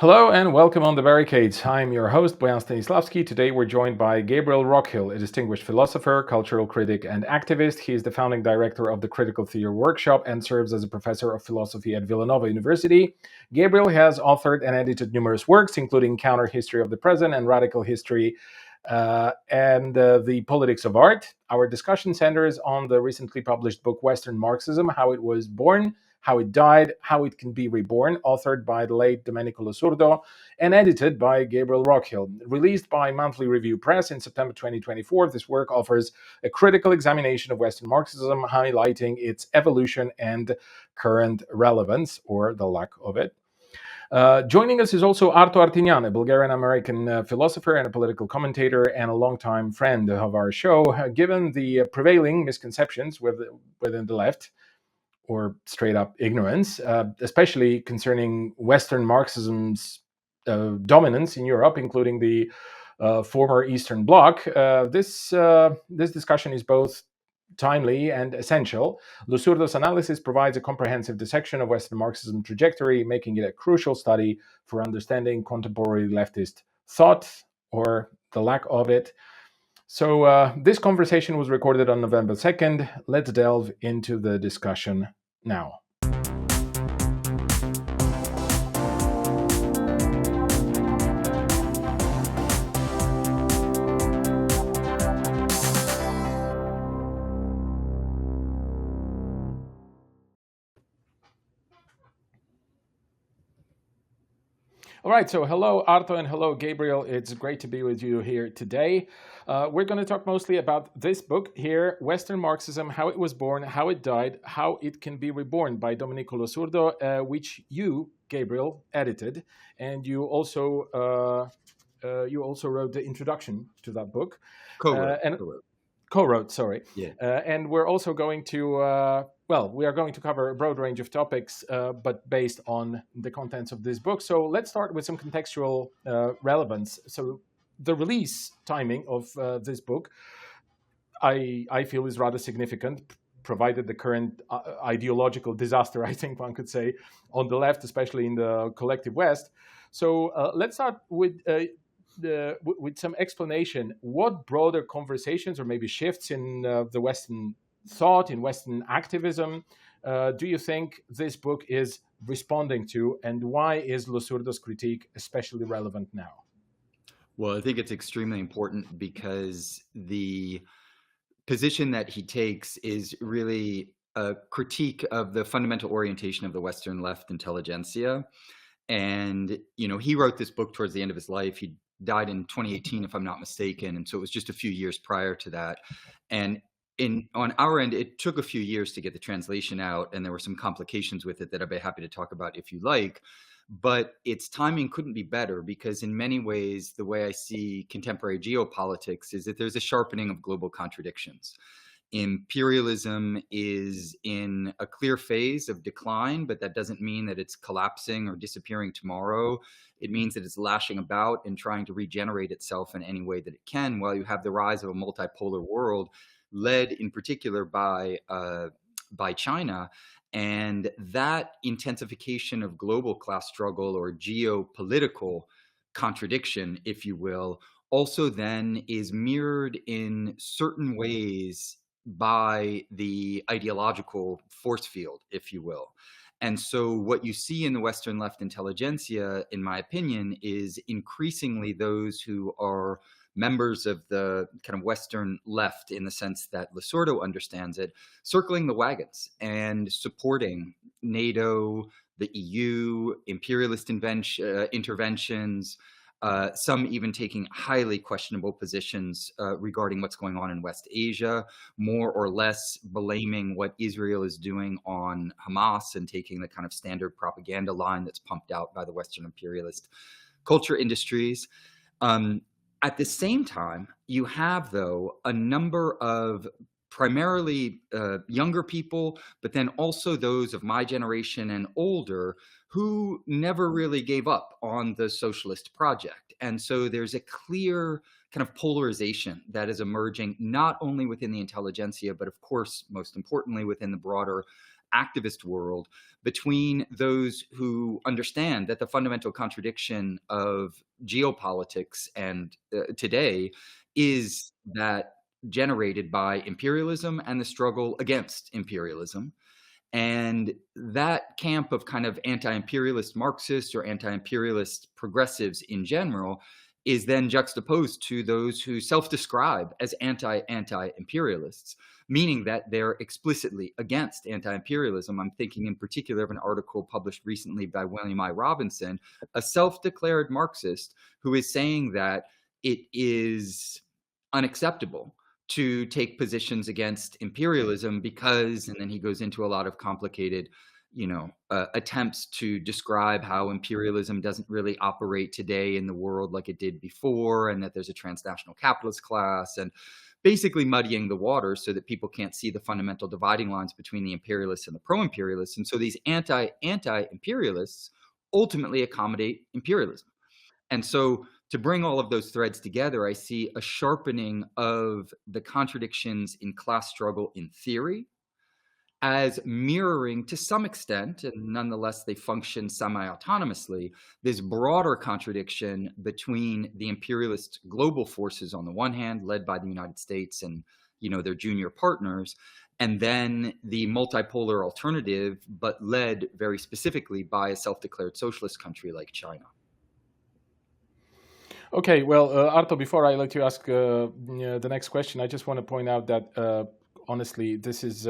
Hello and welcome on the Barricades. I'm your host, Boyan Stanislavski. Today we're joined by Gabriel Rockhill, a distinguished philosopher, cultural critic, and activist. He is the founding director of the Critical Theory Workshop and serves as a professor of philosophy at Villanova University. Gabriel has authored and edited numerous works, including Counter History of the Present and Radical History and the Politics of Art. Our discussion centers on the recently published book Western Marxism, How It Was Born, How It Died, How It Can Be Reborn, authored by the late Domenico Losurdo and edited by Gabriel Rockhill. Released by Monthly Review Press in September 2024, this work offers a critical examination of Western Marxism, highlighting its evolution and current relevance, or the lack of it. Joining us is also Arto Artinian, a Bulgarian-American philosopher and a political commentator and a longtime friend of our show. Given the prevailing misconceptions within the left, or straight up ignorance, especially concerning Western Marxism's dominance in Europe, including the former Eastern Bloc. This discussion is both timely and essential. Losurdo's analysis provides a comprehensive dissection of Western Marxism trajectory, making it a crucial study for understanding contemporary leftist thought, or the lack of it. So this conversation was recorded on November 2nd. Let's delve into the discussion now. All right, so hello, Arto, and hello, Gabriel. It's great to be with you here today. We're going to talk mostly about this book here, Western Marxism, How It Was Born, How It Died, How It Can Be Reborn by Domenico Losurdo, which you, Gabriel, edited. And you also wrote the introduction to that book. Co-wrote, sorry. Yeah. And we're also going to, we are going to cover a broad range of topics, but based on the contents of this book. So let's start with some contextual relevance. So the release timing of this book, I feel, is rather significant, provided the current ideological disaster, I think one could say, on the left, especially in the collective West. So let's start with some explanation. What broader conversations or maybe shifts in the Western thought, in Western activism, do you think this book is responding to, and why is Losurdo's critique especially relevant now? Well, I think it's extremely important because the position that he takes is really a critique of the fundamental orientation of the Western left intelligentsia. And, he wrote this book towards the end of his life. He died in 2018, if I'm not mistaken. And so it was just a few years prior to that. And on our end, it took a few years to get the translation out, and there were some complications with it that I'd be happy to talk about if you like. But its timing couldn't be better, because in many ways, the way I see contemporary geopolitics is that there's a sharpening of global contradictions. Imperialism is in a clear phase of decline, but that doesn't mean that it's collapsing or disappearing tomorrow. It means that it's lashing about and trying to regenerate itself in any way that it can, while you have the rise of a multipolar world led in particular by China. And that intensification of global class struggle, or geopolitical contradiction, if you will, also then is mirrored in certain ways by the ideological force field, if you will. And so what you see in the Western left intelligentsia, in my opinion, is increasingly those who are members of the kind of Western left, in the sense that Losurdo understands it, circling the wagons and supporting NATO, the EU, imperialist interventions, some even taking highly questionable positions regarding what's going on in West Asia, more or less blaming what Israel is doing on Hamas and taking the kind of standard propaganda line that's pumped out by the Western imperialist culture industries. At the same time, you have, though, a number of primarily younger people, but then also those of my generation and older, who never really gave up on the socialist project. And so there's a clear kind of polarization that is emerging, not only within the intelligentsia, but of course, most importantly, within the broader activist world between those who understand that the fundamental contradiction of geopolitics and today is that generated by imperialism and the struggle against imperialism. And that camp of kind of anti-imperialist Marxists or anti-imperialist progressives in general is then juxtaposed to those who self-describe as anti-imperialists, meaning that they're explicitly against anti-imperialism. I'm thinking in particular of an article published recently by William I. Robinson, a self-declared Marxist who is saying that it is unacceptable to take positions against imperialism because, and then he goes into a lot of complicated, attempts to describe how imperialism doesn't really operate today in the world like it did before, and that there's a transnational capitalist class, and basically muddying the waters so that people can't see the fundamental dividing lines between the imperialists and the pro-imperialists. And so these anti-imperialists ultimately accommodate imperialism. And so to bring all of those threads together, I see a sharpening of the contradictions in class struggle in theory as mirroring to some extent, and nonetheless they function semi-autonomously, this broader contradiction between the imperialist global forces on the one hand, led by the United States and their junior partners, and then the multipolar alternative, but led very specifically by a self-declared socialist country like China. Okay, well, Arto, before I let you ask the next question, I just want to point out that honestly, this is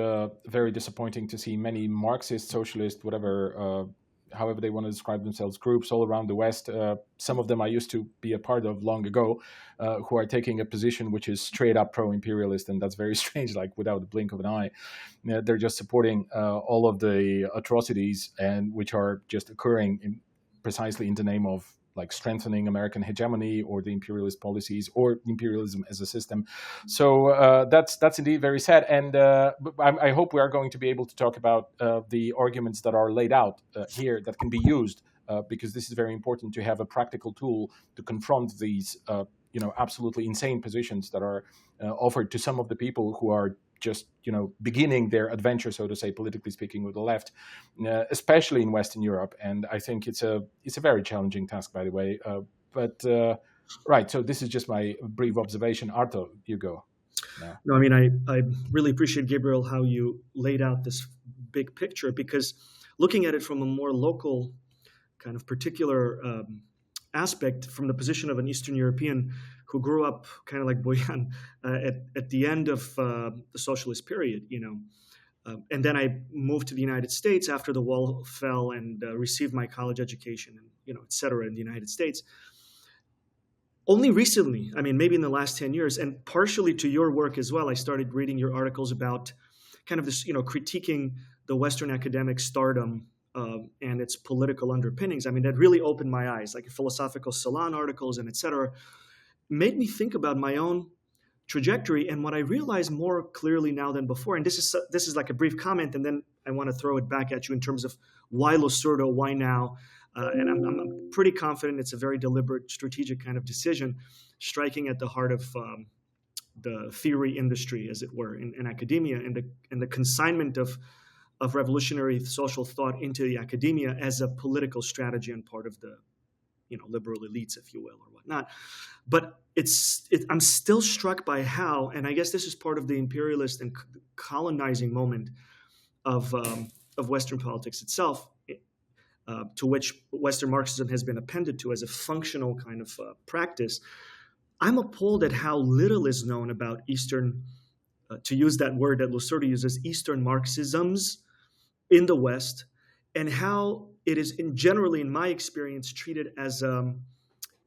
very disappointing to see many Marxist, socialist, whatever, however they want to describe themselves, groups all around the West. Some of them I used to be a part of long ago, who are taking a position which is straight up pro-imperialist, and that's very strange, like without a blink of an eye. They're just supporting all of the atrocities and which are just occurring precisely in the name of like strengthening American hegemony or the imperialist policies or imperialism as a system. So that's indeed very sad. And I hope we are going to be able to talk about the arguments that are laid out here that can be used, because this is very important to have a practical tool to confront these absolutely insane positions that are offered to some of the people who are just beginning their adventure, so to say, politically speaking, with the left, especially in Western Europe. And I think it's a very challenging task, by the way. But right, so this is just my brief observation. Arto, you go. Yeah. No, I mean, I really appreciate, Gabriel, how you laid out this big picture, because looking at it from a more local kind of particular aspect, from the position of an Eastern European who grew up kind of like Boyan at the end of the socialist period, and then I moved to the United States after the wall fell and received my college education and, et cetera, in the United States. Only recently, I mean, maybe in the last 10 years, and partially to your work as well, I started reading your articles about kind of this, critiquing the Western academic stardom and its political underpinnings. I mean, that really opened my eyes, like philosophical salon articles and et cetera, made me think about my own trajectory. And what I realize more clearly now than before, and this is like a brief comment, and then I want to throw it back at you in terms of why Losurdo, why now? And I'm pretty confident it's a very deliberate, strategic kind of decision, striking at the heart of the theory industry, as it were, in academia, and the consignment of revolutionary social thought into the academia as a political strategy and part of the liberal elites, if you will, or whatnot. But I'm still struck by how, and I guess this is part of the imperialist and colonizing moment of Western politics itself, to which Western Marxism has been appended to as a functional kind of practice. I'm appalled at how little is known about Eastern, to use that word that Losurdo uses, Eastern Marxisms in the West, and how it is generally, in my experience, treated as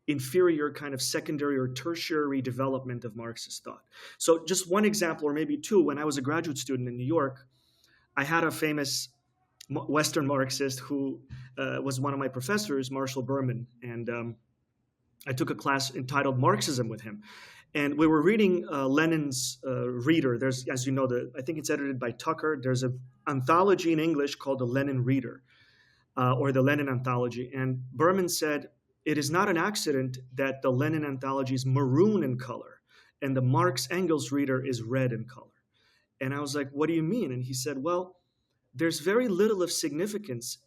inferior kind of secondary or tertiary development of Marxist thought. So just one example, or maybe two, when I was a graduate student in New York, I had a famous Western Marxist who was one of my professors, Marshall Berman, and I took a class entitled Marxism with him. And we were reading Lenin's Reader. There's, as you know, I think it's edited by Tucker. There's an anthology in English called the Lenin Reader, or the Lenin Anthology. And Berman said, it is not an accident that the Lenin Anthology is maroon in color and the Marx Engels Reader is red in color. And I was like, what do you mean? And he said, well, there's very little of significance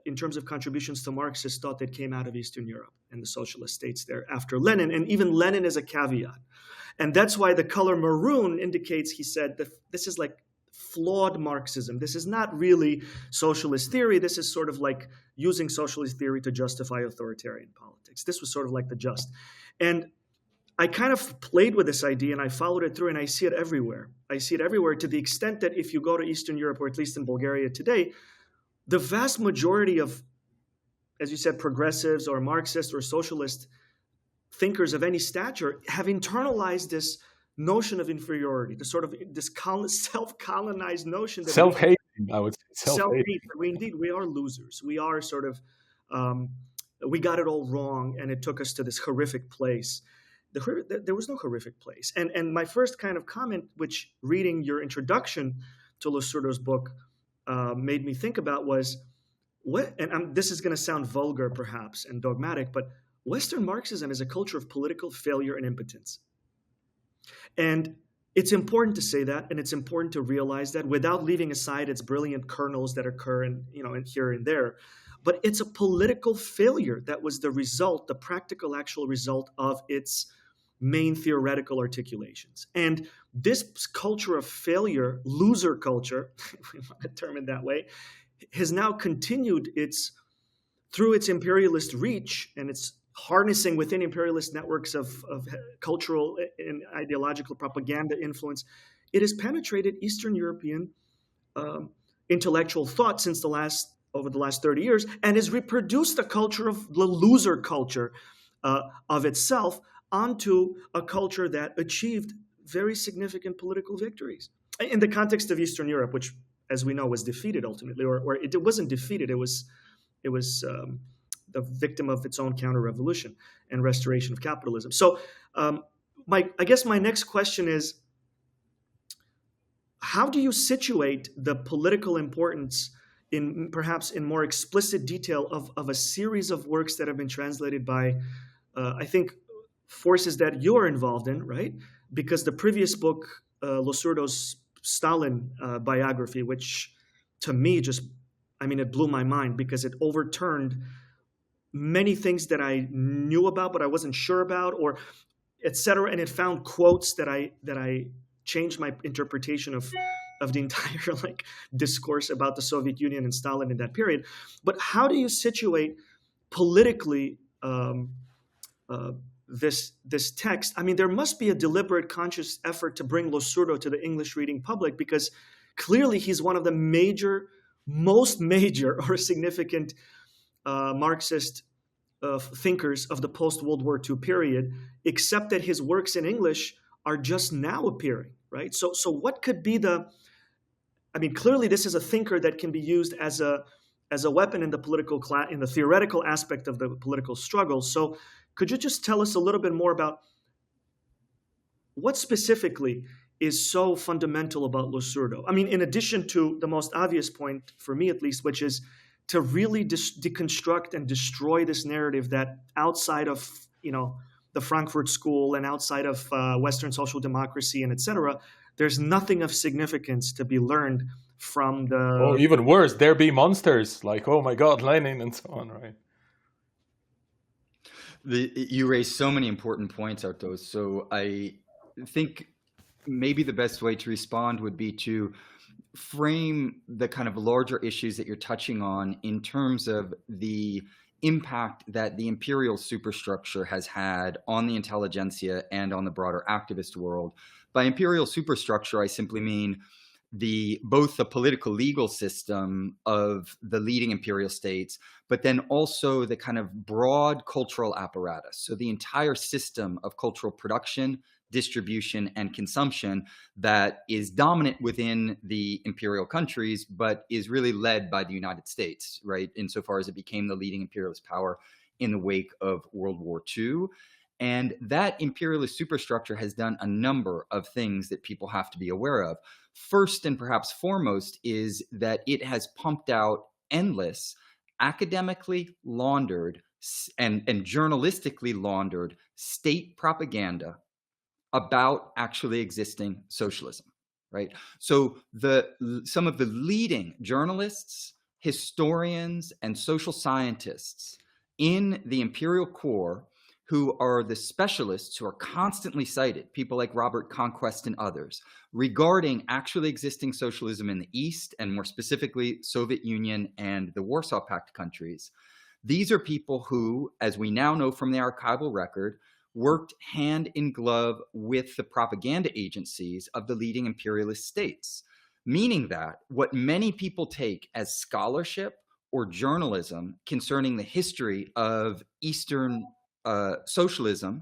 in terms of contributions to Marxist thought that came out of Eastern Europe and the socialist states there after Lenin, and even Lenin is a caveat. And that's why the color maroon indicates, he said, that this is like flawed Marxism. This is not really socialist theory. This is sort of like using socialist theory to justify authoritarian politics. This was sort of like the just. And I kind of played with this idea and I followed it through, and I see it everywhere. I see it everywhere to the extent that if you go to Eastern Europe, or at least in Bulgaria today, the vast majority of, as you said, progressives or Marxist or socialist thinkers of any stature have internalized this notion of inferiority, the sort of this self-colonized notion that self-hating, I would say. Self-hate. Indeed, we are losers. We are sort of, we got it all wrong, and it took us to this horrific place. There was no horrific place. And my first kind of comment, which reading your introduction to Losurdo's book made me think about, was this is going to sound vulgar perhaps and dogmatic, but Western Marxism is a culture of political failure and impotence. And it's important to say that, and it's important to realize that without leaving aside its brilliant kernels that occur in here and there. But it's a political failure that was the result, the practical actual result of its main theoretical articulations. And this culture of failure, loser culture, if we want to term it that way, has now continued through its imperialist reach and its harnessing within imperialist networks of cultural and ideological propaganda influence. It has penetrated Eastern European intellectual thought over the last 30 years, and has reproduced a culture of the loser culture of itself onto a culture that achieved very significant political victories in the context of Eastern Europe, which, as we know, was defeated ultimately, or it wasn't defeated. It was the victim of its own counter-revolution and restoration of capitalism. So I guess my next question is, how do you situate the political importance perhaps in more explicit detail of a series of works that have been translated by, I think, forces that you're involved in, right? Because the previous book, Losurdo's Stalin biography, which to me it blew my mind because it overturned many things that I knew about but I wasn't sure about, or et cetera, and it found quotes that I changed my interpretation of the entire discourse about the Soviet Union and Stalin in that period. But how do you situate politically this text? I mean, there must be a deliberate, conscious effort to bring Losurdo to the English reading public, because clearly he's one of the most major or significant Marxist thinkers of the post-World War II period, except that his works in English are just now appearing, right? So what could be clearly this is a thinker that can be used as a weapon in the political in the theoretical aspect of the political struggle. So could you just tell us a little bit more about what specifically is so fundamental about Losurdo? I mean, in addition to the most obvious point, for me at least, which is to really deconstruct and destroy this narrative that outside of, the Frankfurt School and outside of Western social democracy and et cetera, there's nothing of significance to be learned from Well, even worse, there be monsters like, oh my God, Lenin and so on, right? You raise so many important points, Arto. So I think maybe the best way to respond would be to frame the kind of larger issues that you're touching on in terms of the impact that the imperial superstructure has had on the intelligentsia and on the broader activist world. By imperial superstructure, I simply mean both the political legal system of the leading imperial states, but then also the kind of broad cultural apparatus. So the entire system of cultural production, distribution, and consumption that is dominant within the imperial countries, but is really led by the United States, right? Insofar as it became the leading imperialist power in the wake of World War II. And that imperialist superstructure has done a number of things that people have to be aware of. First and perhaps foremost is that it has pumped out endless academically laundered and journalistically laundered state propaganda about actually existing socialism, right? So some of the leading journalists, historians, and social scientists in the imperial core, who are the specialists who are constantly cited, people like Robert Conquest and others, regarding actually existing socialism in the East, and more specifically, Soviet Union and the Warsaw Pact countries. These are people who, as we now know from the archival record, worked hand in glove with the propaganda agencies of the leading imperialist states, meaning that what many people take as scholarship or journalism concerning the history of Eastern socialism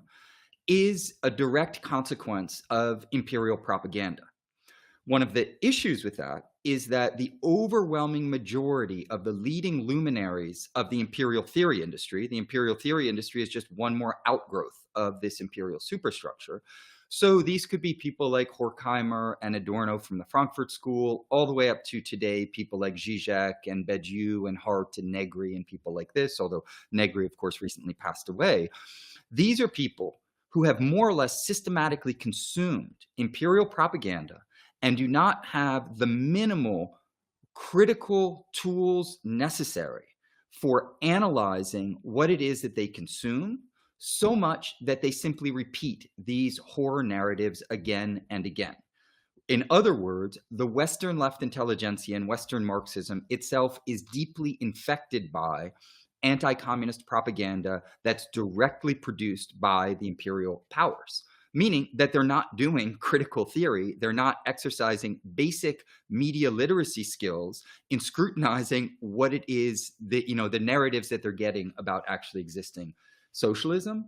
is a direct consequence of imperial propaganda. One of the issues with that is that the overwhelming majority of the leading luminaries of the imperial theory industry is just one more outgrowth of this imperial superstructure. So these could be people like Horkheimer and Adorno from the Frankfurt School, all the way up to today, people like Zizek and Bediou and Hart and Negri and people like this, although Negri, of course, recently passed away. These are people who have more or less systematically consumed imperial propaganda and do not have the minimal critical tools necessary for analyzing what it is that they consume, so much that they simply repeat these horror narratives again and again. In other words, the Western left intelligentsia and Western Marxism itself is deeply infected by anti-communist propaganda that's directly produced by the imperial powers, meaning that they're not doing critical theory. They're not exercising basic media literacy skills in scrutinizing what it is that, the narratives that they're getting about actually existing socialism.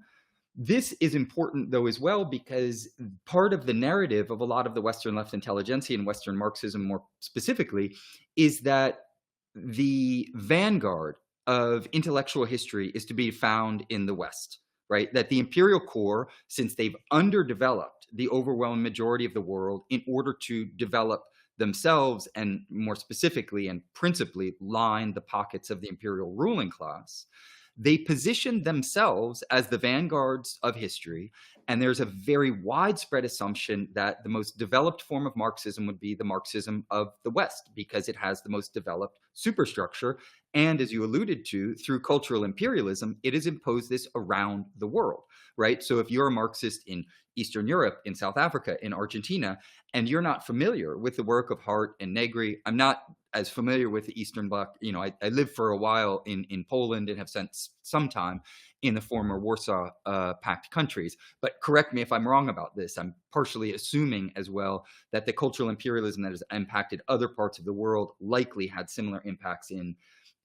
This is important, though, as well, because part of the narrative of a lot of the Western left intelligentsia and Western Marxism more specifically is that the vanguard of intellectual history is to be found in the West, right? That the imperial core, since they've underdeveloped the overwhelming majority of the world in order to develop themselves and more specifically and principally line the pockets of the imperial ruling class, they position themselves as the vanguards of history. And there's a very widespread assumption that the most developed form of Marxism would be the Marxism of the West, because it has the most developed superstructure. And as you alluded to, through cultural imperialism, it has imposed this around the world, right? So if you're a Marxist in Eastern Europe, in South Africa, in Argentina, and you're not familiar with the work of Hart and Negri, I'm not as familiar with the Eastern Bloc. I lived for a while in Poland and have spent some time in the former Warsaw Pact countries. But correct me if I'm wrong about this. I'm partially assuming as well that the cultural imperialism that has impacted other parts of the world likely had similar impacts in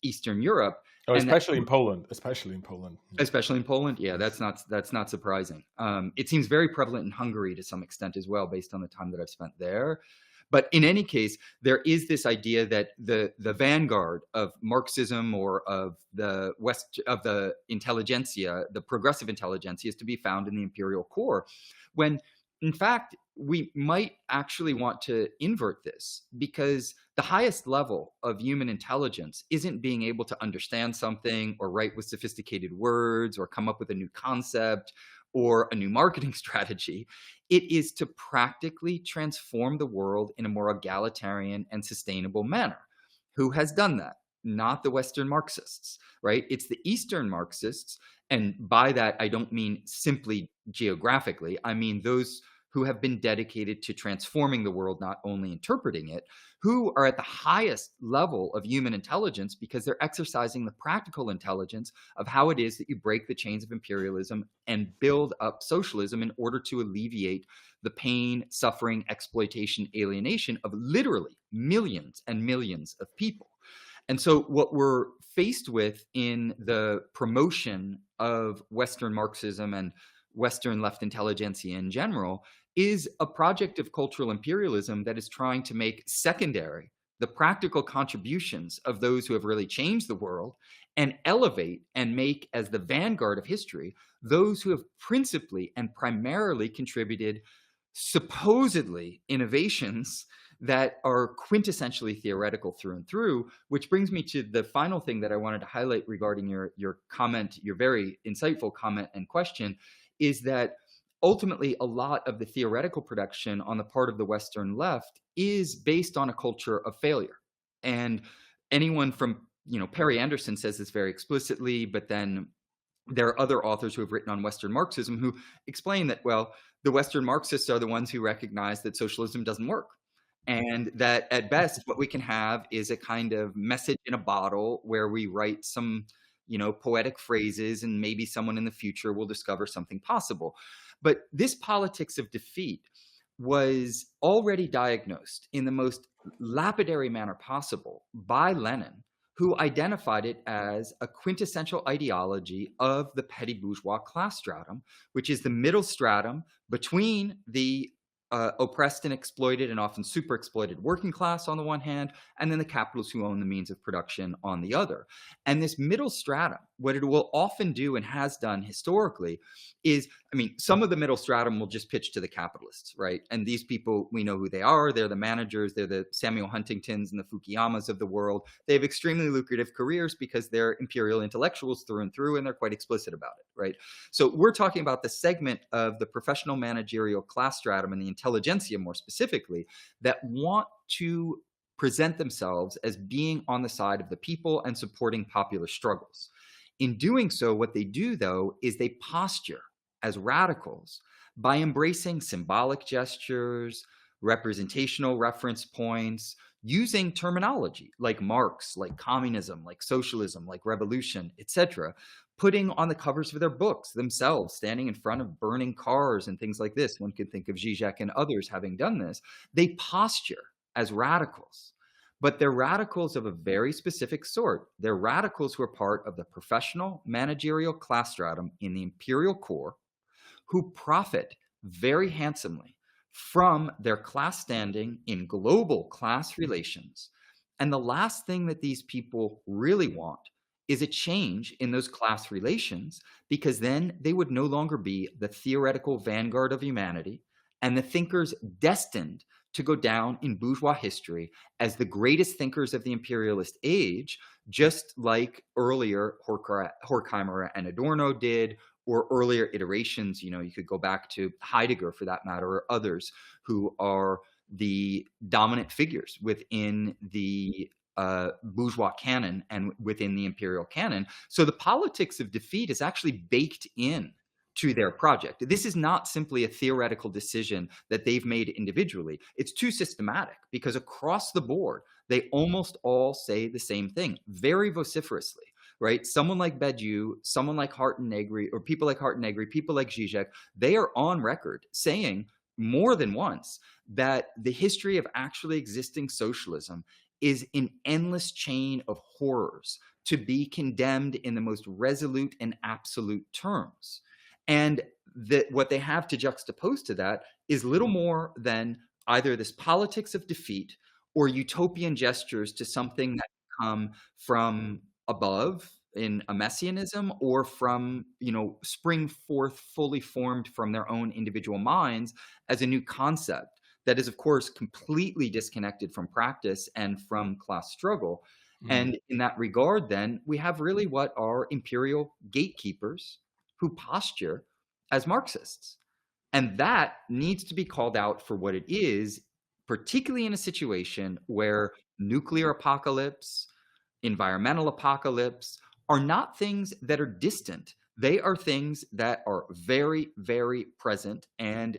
Eastern Europe. Oh, especially in Poland. Especially in Poland. Yeah, that's not surprising. It seems very prevalent in Hungary to some extent as well, based on the time that I've spent there. But in any case, there is this idea that the vanguard of Marxism or of the West, of the intelligentsia, the progressive intelligentsia, is to be found in the imperial core, when in fact we might actually want to invert this, because the highest level of human intelligence isn't being able to understand something or write with sophisticated words or come up with a new concept or a new marketing strategy. It is to practically transform the world in a more egalitarian and sustainable manner. Who has done that? Not the Western Marxists, right? It's the Eastern Marxists. And by that, I don't mean simply geographically. I mean those who have been dedicated to transforming the world, not only interpreting it, who are at the highest level of human intelligence because they're exercising the practical intelligence of how it is that you break the chains of imperialism and build up socialism in order to alleviate the pain, suffering, exploitation, alienation of literally millions and millions of people. And so what we're faced with in the promotion of Western Marxism and Western left intelligentsia in general is a project of cultural imperialism that is trying to make secondary the practical contributions of those who have really changed the world and elevate and make as the vanguard of history those who have principally and primarily contributed supposedly innovations that are quintessentially theoretical through and through, which brings me to the final thing that I wanted to highlight regarding your comment, your very insightful comment and question, is that ultimately, a lot of the theoretical production on the part of the Western left is based on a culture of failure. And anyone from, Perry Anderson says this very explicitly, but then there are other authors who have written on Western Marxism who explain that, well, the Western Marxists are the ones who recognize that socialism doesn't work. And that at best, what we can have is a kind of message in a bottle where we write some, poetic phrases, and maybe someone in the future will discover something possible. But this politics of defeat was already diagnosed in the most lapidary manner possible by Lenin, who identified it as a quintessential ideology of the petty bourgeois class stratum, which is the middle stratum between the oppressed and exploited and often super exploited working class on the one hand, and then the capitalists who own the means of production on the other. And this middle stratum, what it will often do and has done historically is, some of the middle stratum will just pitch to the capitalists, right? And these people, we know who they are. They're the managers. They're the Samuel Huntingtons and the Fukuyamas of the world. They have extremely lucrative careers because they're imperial intellectuals through and through, and they're quite explicit about it, right? So we're talking about the segment of the professional managerial class stratum and the intelligentsia more specifically that want to present themselves as being on the side of the people and supporting popular struggles. In doing so, what they do, though, is they posture as radicals by embracing symbolic gestures, representational reference points, using terminology like Marx, like communism, like socialism, like revolution, etc., putting on the covers of their books themselves, standing in front of burning cars and things like this. One could think of Zizek and others having done this. They posture as radicals, but they're radicals of a very specific sort. They're radicals who are part of the professional managerial class stratum in the imperial core, who profit very handsomely from their class standing in global class relations. And the last thing that these people really want is a change in those class relations, because then they would no longer be the theoretical vanguard of humanity and the thinkers destined to go down in bourgeois history as the greatest thinkers of the imperialist age, just like earlier Horkheimer and Adorno did, or earlier iterations. You could go back to Heidegger for that matter, or others who are the dominant figures within the bourgeois canon and within the imperial canon. So the politics of defeat is actually baked in to their project. This is not simply a theoretical decision that they've made individually. It's too systematic, because across the board, they almost all say the same thing very vociferously, right? Someone like Badiou, someone like Hart and Negri, or people like Hart and Negri, people like Zizek, they are on record saying more than once that the history of actually existing socialism is an endless chain of horrors to be condemned in the most resolute and absolute terms. And that what they have to juxtapose to that is little more than either this politics of defeat or utopian gestures to something that come from above in a messianism, or from, spring forth fully formed from their own individual minds as a new concept that is, of course, completely disconnected from practice and from class struggle. And in that regard, then, we have really what are imperial gatekeepers who posture as Marxists. And that needs to be called out for what it is, particularly in a situation where nuclear apocalypse, environmental apocalypse are not things that are distant. They are things that are very, very present and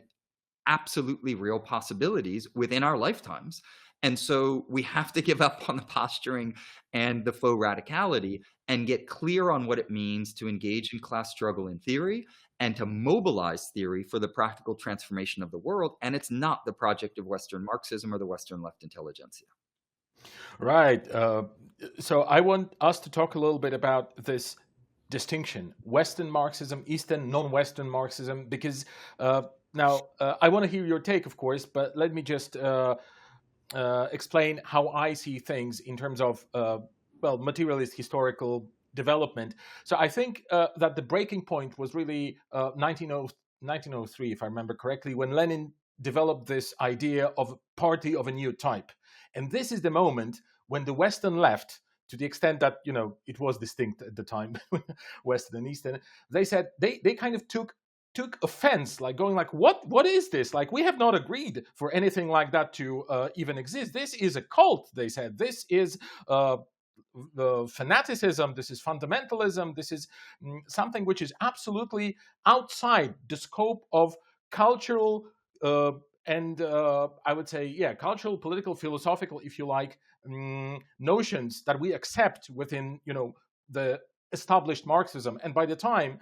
absolutely real possibilities within our lifetimes. And so we have to give up on the posturing and the faux radicality and get clear on what it means to engage in class struggle in theory and to mobilize theory for the practical transformation of the world. And it's not the project of Western Marxism or the Western left intelligentsia. Right. So I want us to talk a little bit about this distinction, Western Marxism, Eastern, non-Western Marxism, because now I want to hear your take, of course, but let me just explain how I see things in terms of, materialist historical development. So I think that the breaking point was really 1903, if I remember correctly, when Lenin developed this idea of a party of a new type. And this is the moment when the Western left, to the extent that, it was distinct at the time, Western and Eastern, they said they kind of took took offense, like going like, what is this? Like, we have not agreed for anything like that to even exist. This is a cult, they said. This is the fanaticism, this is fundamentalism, this is something which is absolutely outside the scope of cultural and I would say, cultural, political, philosophical, if you like, notions that we accept within, the established Marxism. And by the time,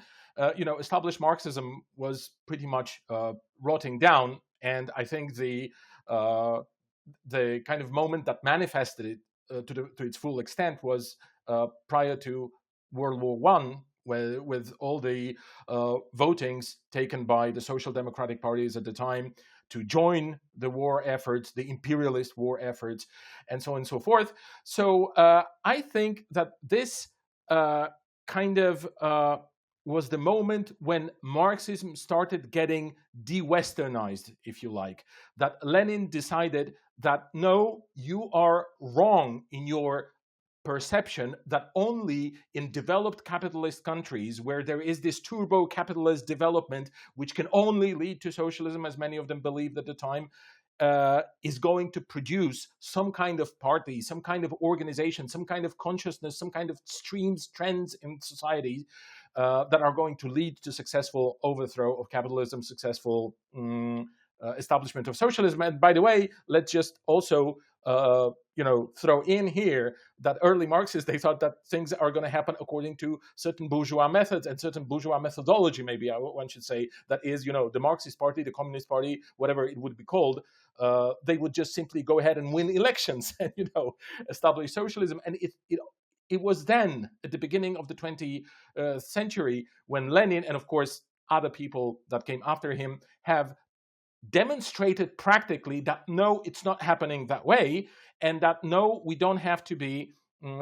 established Marxism was pretty much rotting down, and I think the kind of moment that manifested it to its full extent was prior to World War One, with all the votings taken by the social democratic parties at the time to join the war efforts, the imperialist war efforts, and so on and so forth. So I think that this kind of was the moment when Marxism started getting de-Westernized, if you like. That Lenin decided that, no, you are wrong in your perception that only in developed capitalist countries, where there is this turbo capitalist development, which can only lead to socialism, as many of them believed at the time, is going to produce some kind of party, some kind of organization, some kind of consciousness, some kind of streams, trends in society that are going to lead to successful overthrow of capitalism, successful establishment of socialism. And by the way, let's just also throw in here that early Marxists, they thought that things are going to happen according to certain bourgeois methods and certain bourgeois methodology, maybe one should say. That is, the Marxist Party, the Communist Party, whatever it would be called, they would just simply go ahead and win elections and establish socialism. And it was then, at the beginning of the 20th century, when Lenin and, of course, other people that came after him have demonstrated practically that, no, it's not happening that way, and that, no, we don't have to be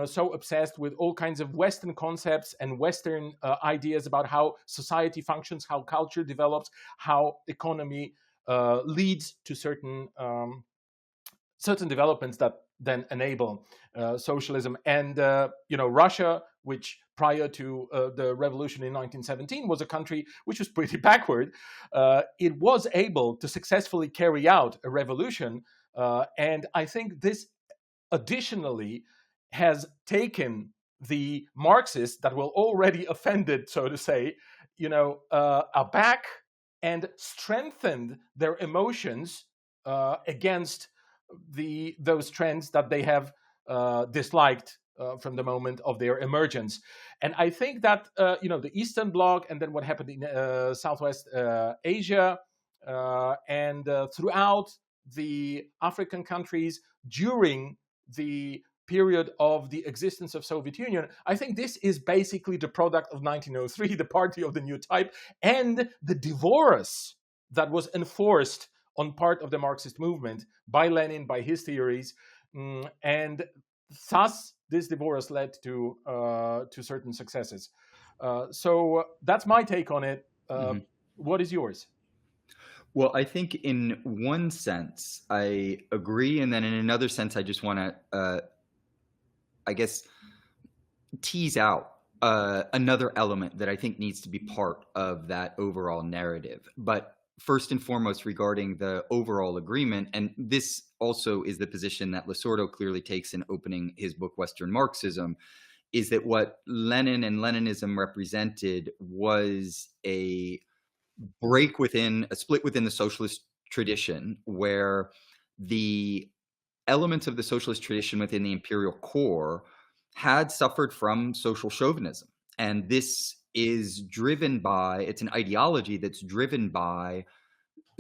so obsessed with all kinds of Western concepts and Western ideas about how society functions, how culture develops, how economy leads to certain developments that then enable socialism. And Russia, which prior to the revolution in 1917 was a country which was pretty backward, it was able to successfully carry out a revolution, and I think this additionally has taken the Marxists that were already offended, so to say, aback, and strengthened their emotions against those trends that they have disliked from the moment of their emergence. And I think that the Eastern Bloc, and then what happened in Southwest Asia, and throughout the African countries during the period of the existence of Soviet Union, I think this is basically the product of 1903, the party of the new type, and the divorce that was enforced on part of the Marxist movement by Lenin, by his theories, and thus this divorce led to certain successes. So that's my take on it. What is yours? Well, I think in one sense I agree, and then in another sense I just want to, tease out another element that I think needs to be part of that overall narrative. But first and foremost, regarding the overall agreement, and this also is the position that Losurdo clearly takes in opening his book, Western Marxism, is that what Lenin and Leninism represented was a split within the socialist tradition, where the elements of the socialist tradition within the imperial core had suffered from social chauvinism. And this is driven by, it's an ideology that's driven by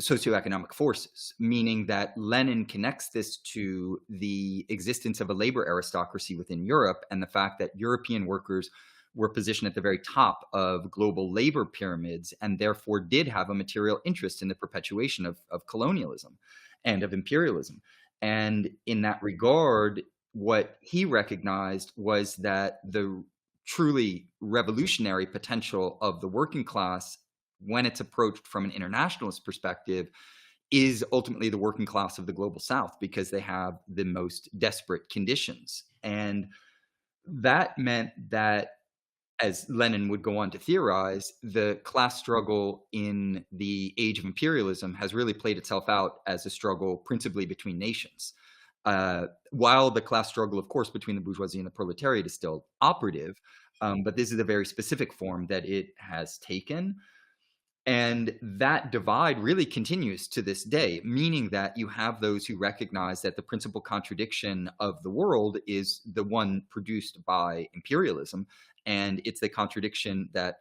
socioeconomic forces, meaning that Lenin connects this to the existence of a labor aristocracy within Europe and the fact that European workers were positioned at the very top of global labor pyramids and therefore did have a material interest in the perpetuation of colonialism and of imperialism. And in that regard, what he recognized was that the truly revolutionary potential of the working class, when it's approached from an internationalist perspective, is ultimately the working class of the global South, because they have the most desperate conditions. And that meant that as Lenin would go on to theorize, the class struggle in the age of imperialism has really played itself out as a struggle principally between nations. While the class struggle, of course, between the bourgeoisie and the proletariat is still operative, but this is a very specific form that it has taken. And that divide really continues to this day, meaning that you have those who recognize that the principal contradiction of the world is the one produced by imperialism. And it's the contradiction that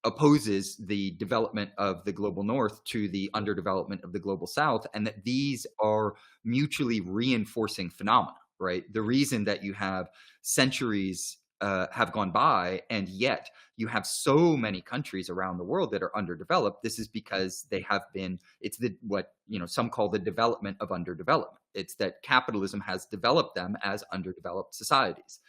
opposes the development of the global north to the underdevelopment of the global south, and that these are mutually reinforcing phenomena, right? The reason that you have centuries have gone by, and yet you have so many countries around the world that are underdeveloped. This is because they have been, it's the, what, some call the development of underdevelopment. It's that capitalism has developed them as underdeveloped societies.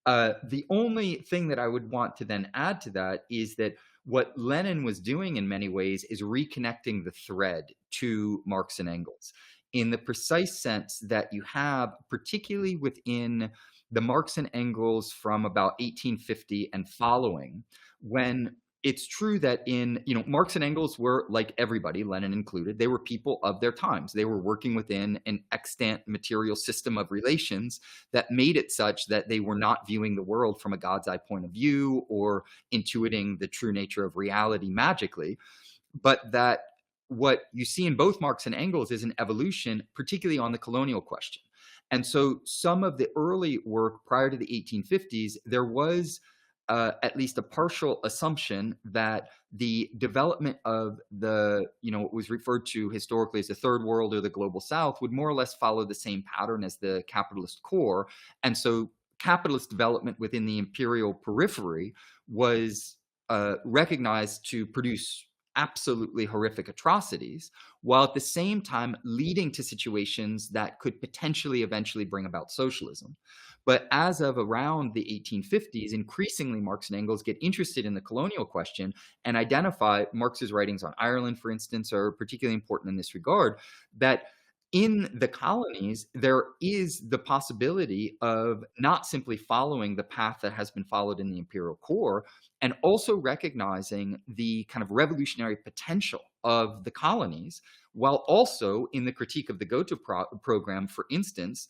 The only thing that I would want to then add to that is that what Lenin was doing in many ways is reconnecting the thread to Marx and Engels, in the precise sense that you have, particularly within the Marx and Engels from about 1850 and following, when it's true that Marx and Engels were, like everybody, Lenin included, they were people of their times. They were working within an extant material system of relations that made it such that they were not viewing the world from a God's eye point of view or intuiting the true nature of reality magically, but that what you see in both Marx and Engels is an evolution, particularly on the colonial question. And so some of the early work prior to the 1850s, there was at least a partial assumption that the development of the, what was referred to historically as the third world or the global south would more or less follow the same pattern as the capitalist core. And so capitalist development within the imperial periphery was recognized to produce absolutely horrific atrocities, while at the same time leading to situations that could potentially eventually bring about socialism. But as of around the 1850s, increasingly Marx and Engels get interested in the colonial question and identify, Marx's writings on Ireland, for instance, are particularly important in this regard, that in the colonies, there is the possibility of not simply following the path that has been followed in the imperial core, and also recognizing the kind of revolutionary potential of the colonies, while also in the critique of the Gotha program, for instance,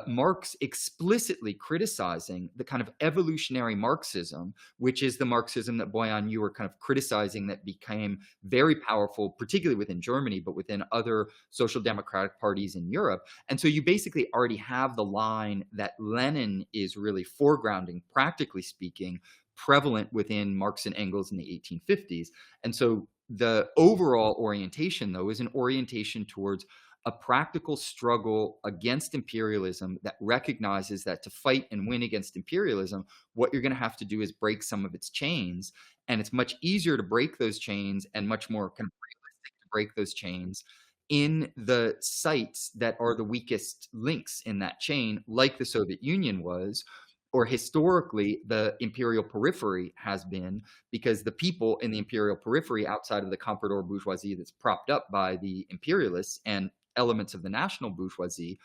Marx explicitly criticizing the kind of evolutionary Marxism, which is the Marxism that, Boyan, you were kind of criticizing, that became very powerful, particularly within Germany, but within other social democratic parties in Europe. And so you basically already have the line that Lenin is really foregrounding, practically speaking, prevalent within Marx and Engels in the 1850s. And so the overall orientation, though, is an orientation towards a practical struggle against imperialism that recognizes that to fight and win against imperialism, what you're going to have to do is break some of its chains. And it's much easier to break those chains and much more kind of realistic to break those chains in the sites that are the weakest links in that chain, like the Soviet Union was, or historically the imperial periphery has been, because the people in the imperial periphery outside of the comprador bourgeoisie that's propped up by the imperialists and elements of the national bourgeoisie,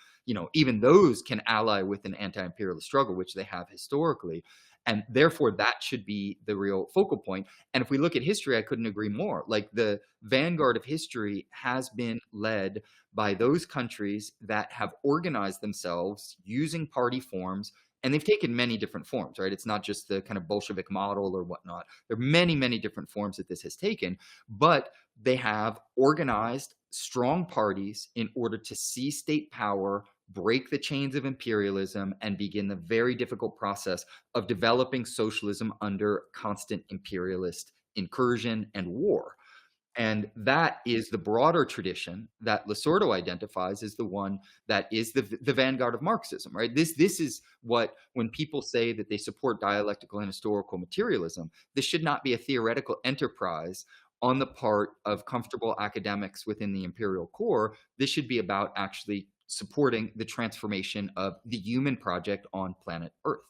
even those can ally with an anti-imperialist struggle, which they have historically. And therefore, that should be the real focal point. And if we look at history, I couldn't agree more. Like, the vanguard of history has been led by those countries that have organized themselves using party forms. And they've taken many different forms, right? It's not just the kind of Bolshevik model or whatnot. There are many, many different forms that this has taken, but they have organized strong parties in order to seize state power, break the chains of imperialism, and begin the very difficult process of developing socialism under constant imperialist incursion and war. And that is the broader tradition that Losurdo identifies as the one that is the vanguard of Marxism, right? This is what, when people say that they support dialectical and historical materialism, this should not be a theoretical enterprise on the part of comfortable academics within the imperial core. This should be about actually supporting the transformation of the human project on planet Earth.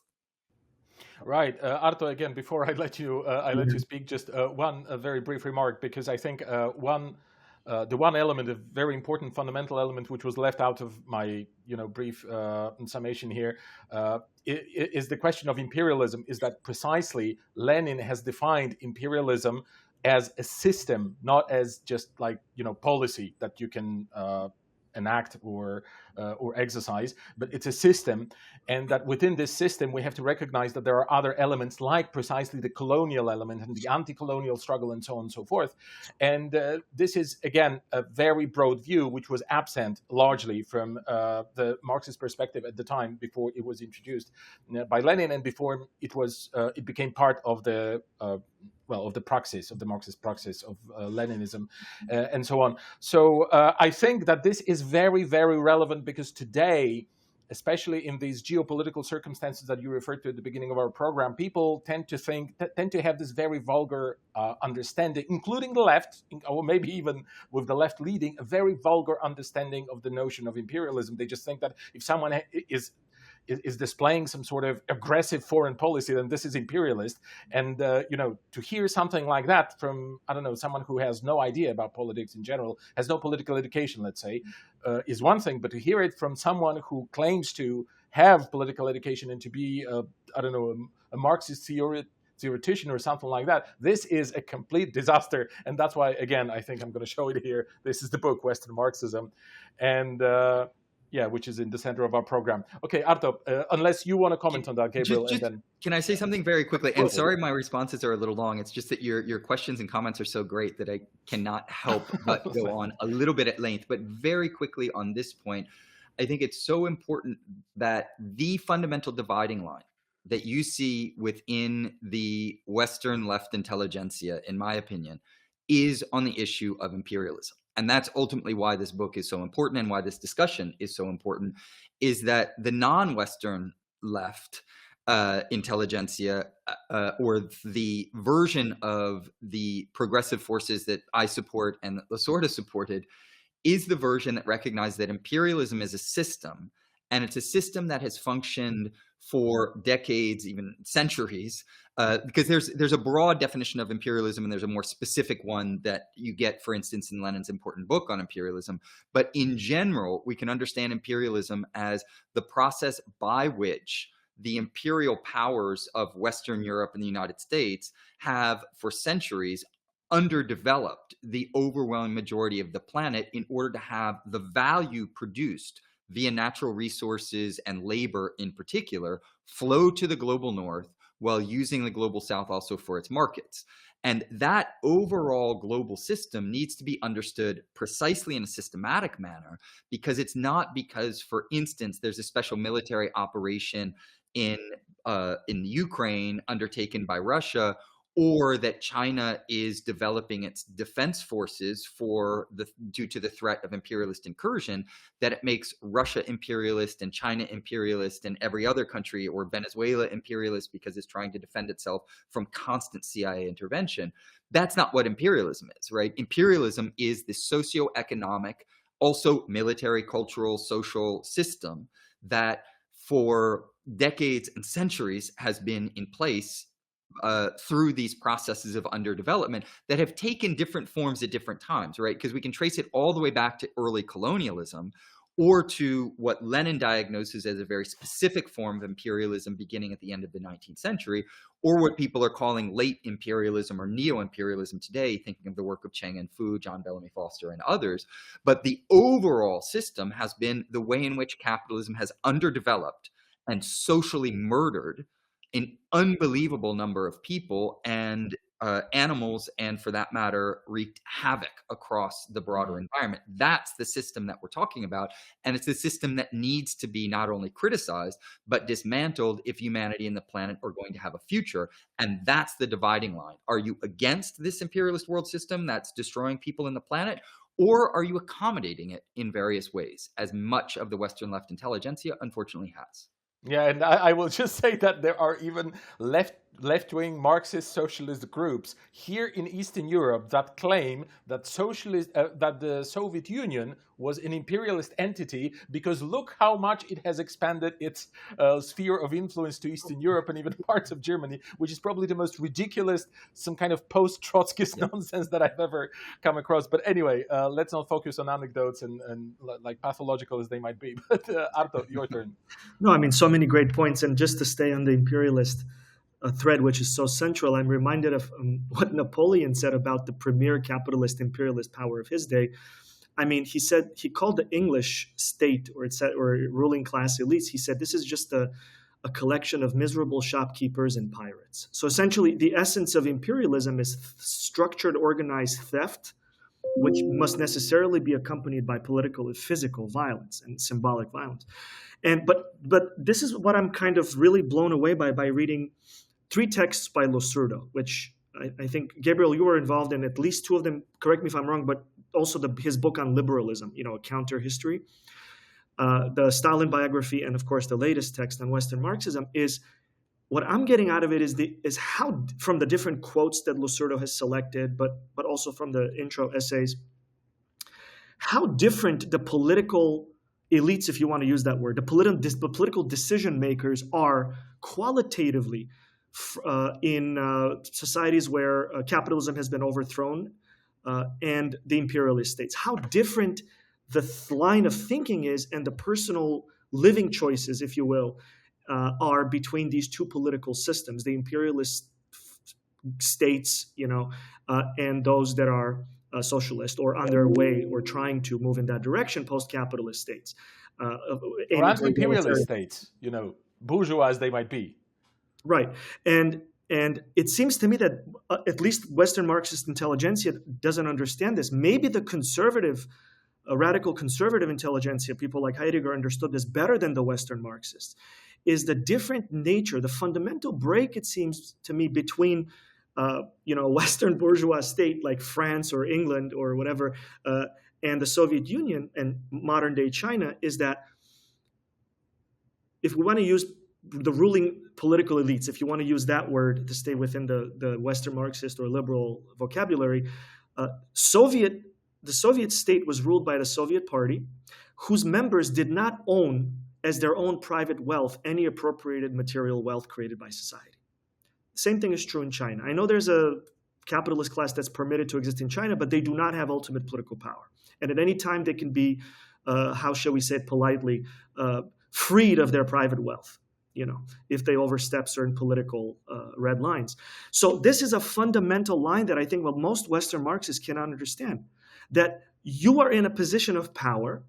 Right, Arto. Again, before I let you speak, just one very brief remark, because I think one the one element, a very important fundamental element, which was left out of my brief summation here, is the question of imperialism. Is that precisely Lenin has defined imperialism as a system, not as just like policy that you can enact or exercise, but it's a system, and that within this system we have to recognize that there are other elements, like precisely the colonial element and the anti-colonial struggle and so on and so forth. And this is again a very broad view, which was absent largely from the Marxist perspective at the time before it was introduced by Lenin, and before it became part of the of the praxis, of the Marxist praxis of Leninism, and so on. So I think that this is very, very relevant, because today, especially in these geopolitical circumstances that you referred to at the beginning of our program, people tend to have this very vulgar understanding, including the left, or maybe even with the left leading, a very vulgar understanding of the notion of imperialism. They just think that if someone is displaying some sort of aggressive foreign policy, then this is imperialist. And to hear something like that from, I don't know, someone who has no idea about politics in general, has no political education, let's say, is one thing. But to hear it from someone who claims to have political education and to be, a Marxist theoretician or something like that, this is a complete disaster. And that's why, again, I think I'm going to show it here. This is the book, Western Marxism. And which is in the center of our program. Okay, Arto, unless you want to comment on that, Gabriel. And then... Can I say something very quickly? And sorry, my responses are a little long. It's just that your questions and comments are so great that I cannot help but go on a little bit at length. But very quickly on this point, I think it's so important that the fundamental dividing line that you see within the Western left intelligentsia, in my opinion, is on the issue of imperialism. And that's ultimately why this book is so important, and why this discussion is so important, is that the non-Western left intelligentsia, or the version of the progressive forces that I support and that Losurdo supported, is the version that recognizes that imperialism is a system, and it's a system that has functioned for decades, even centuries, because there's a broad definition of imperialism, and there's a more specific one that you get, for instance, in Lenin's important book on imperialism. But in general, we can understand imperialism as the process by which the imperial powers of Western Europe and the United States have, for centuries, underdeveloped the overwhelming majority of the planet in order to have the value produced via natural resources and labor in particular flow to the global north, while using the global south also for its markets. And that overall global system needs to be understood precisely in a systematic manner, because it's not because, for instance, there's a special military operation in Ukraine undertaken by Russia, or that China is developing its defense forces due to the threat of imperialist incursion, that it makes Russia imperialist and China imperialist and every other country, or Venezuela imperialist because it's trying to defend itself from constant CIA intervention. That's not what imperialism is, right? Imperialism is the socioeconomic, also military, cultural, social system that for decades and centuries has been in place through these processes of underdevelopment that have taken different forms at different times, right? Because we can trace it all the way back to early colonialism, or to what Lenin diagnoses as a very specific form of imperialism beginning at the end of the 19th century, or what people are calling late imperialism or neo-imperialism today, thinking of the work of Cheng and-Fu, John Bellamy Foster, and others. But the overall system has been the way in which capitalism has underdeveloped and socially murdered an unbelievable number of people and animals, and for that matter, wreaked havoc across the broader environment. That's the system that we're talking about. And it's a system that needs to be not only criticized, but dismantled if humanity and the planet are going to have a future. And that's the dividing line. Are you against this imperialist world system that's destroying people in the planet? Or are you accommodating it in various ways, as much of the Western left intelligentsia unfortunately has? Yeah, and I will just say that there are even left left-wing Marxist socialist groups here in Eastern Europe that claim that that the Soviet Union was an imperialist entity because look how much it has expanded its sphere of influence to Eastern Europe and even parts of Germany, which is probably the most ridiculous, some kind of post-Trotskyist nonsense that I've ever come across. But anyway, let's not focus on anecdotes and like pathological as they might be. But Arto, your turn. No, I mean, so many great points. And just to stay on the imperialist thread, which is so central, I'm reminded of what Napoleon said about the premier capitalist imperialist power of his day. I mean, he called the English state or ruling class elites, he said, this is just a collection of miserable shopkeepers and pirates. So essentially, the essence of imperialism is structured, organized theft, which must necessarily be accompanied by political and physical violence and symbolic violence. But this is what I'm kind of really blown away by reading 3 texts by Losurdo, which I think, Gabriel, you were involved in at least 2 of them. Correct me if I'm wrong, but also his book on liberalism, a counter history, the Stalin biography, and of course the latest text on Western Marxism. Is what I'm getting out of it is how, from the different quotes that Losurdo has selected, but also from the intro essays, how different the political elites, if you want to use that word, the political decision makers are qualitatively in societies where capitalism has been overthrown and the imperialist states. How different the line of thinking is and the personal living choices, if you will, are between these 2 political systems, the imperialist states, and those that are socialist or on their way or trying to move in that direction, post-capitalist states. Or anti-imperialist states, bourgeois as they might be. Right. And it seems to me that at least Western Marxist intelligentsia doesn't understand this. Maybe the radical conservative intelligentsia, people like Heidegger, understood this better than the Western Marxists, is the different nature, the fundamental break, it seems to me, between Western bourgeois state like France or England or whatever, and the Soviet Union and modern day China, is that if we want to use the ruling political elites, if you want to use that word to stay within the Western Marxist or liberal vocabulary, the Soviet state was ruled by the Soviet Party, whose members did not own as their own private wealth any appropriated material wealth created by society. The same thing is true in China. I know there's a capitalist class that's permitted to exist in China, but they do not have ultimate political power. And at any time, they can be, how shall we say it politely, freed of their private wealth, if they overstep certain political red lines. So this is a fundamental line that I think most Western Marxists cannot understand, that you are in a position of power,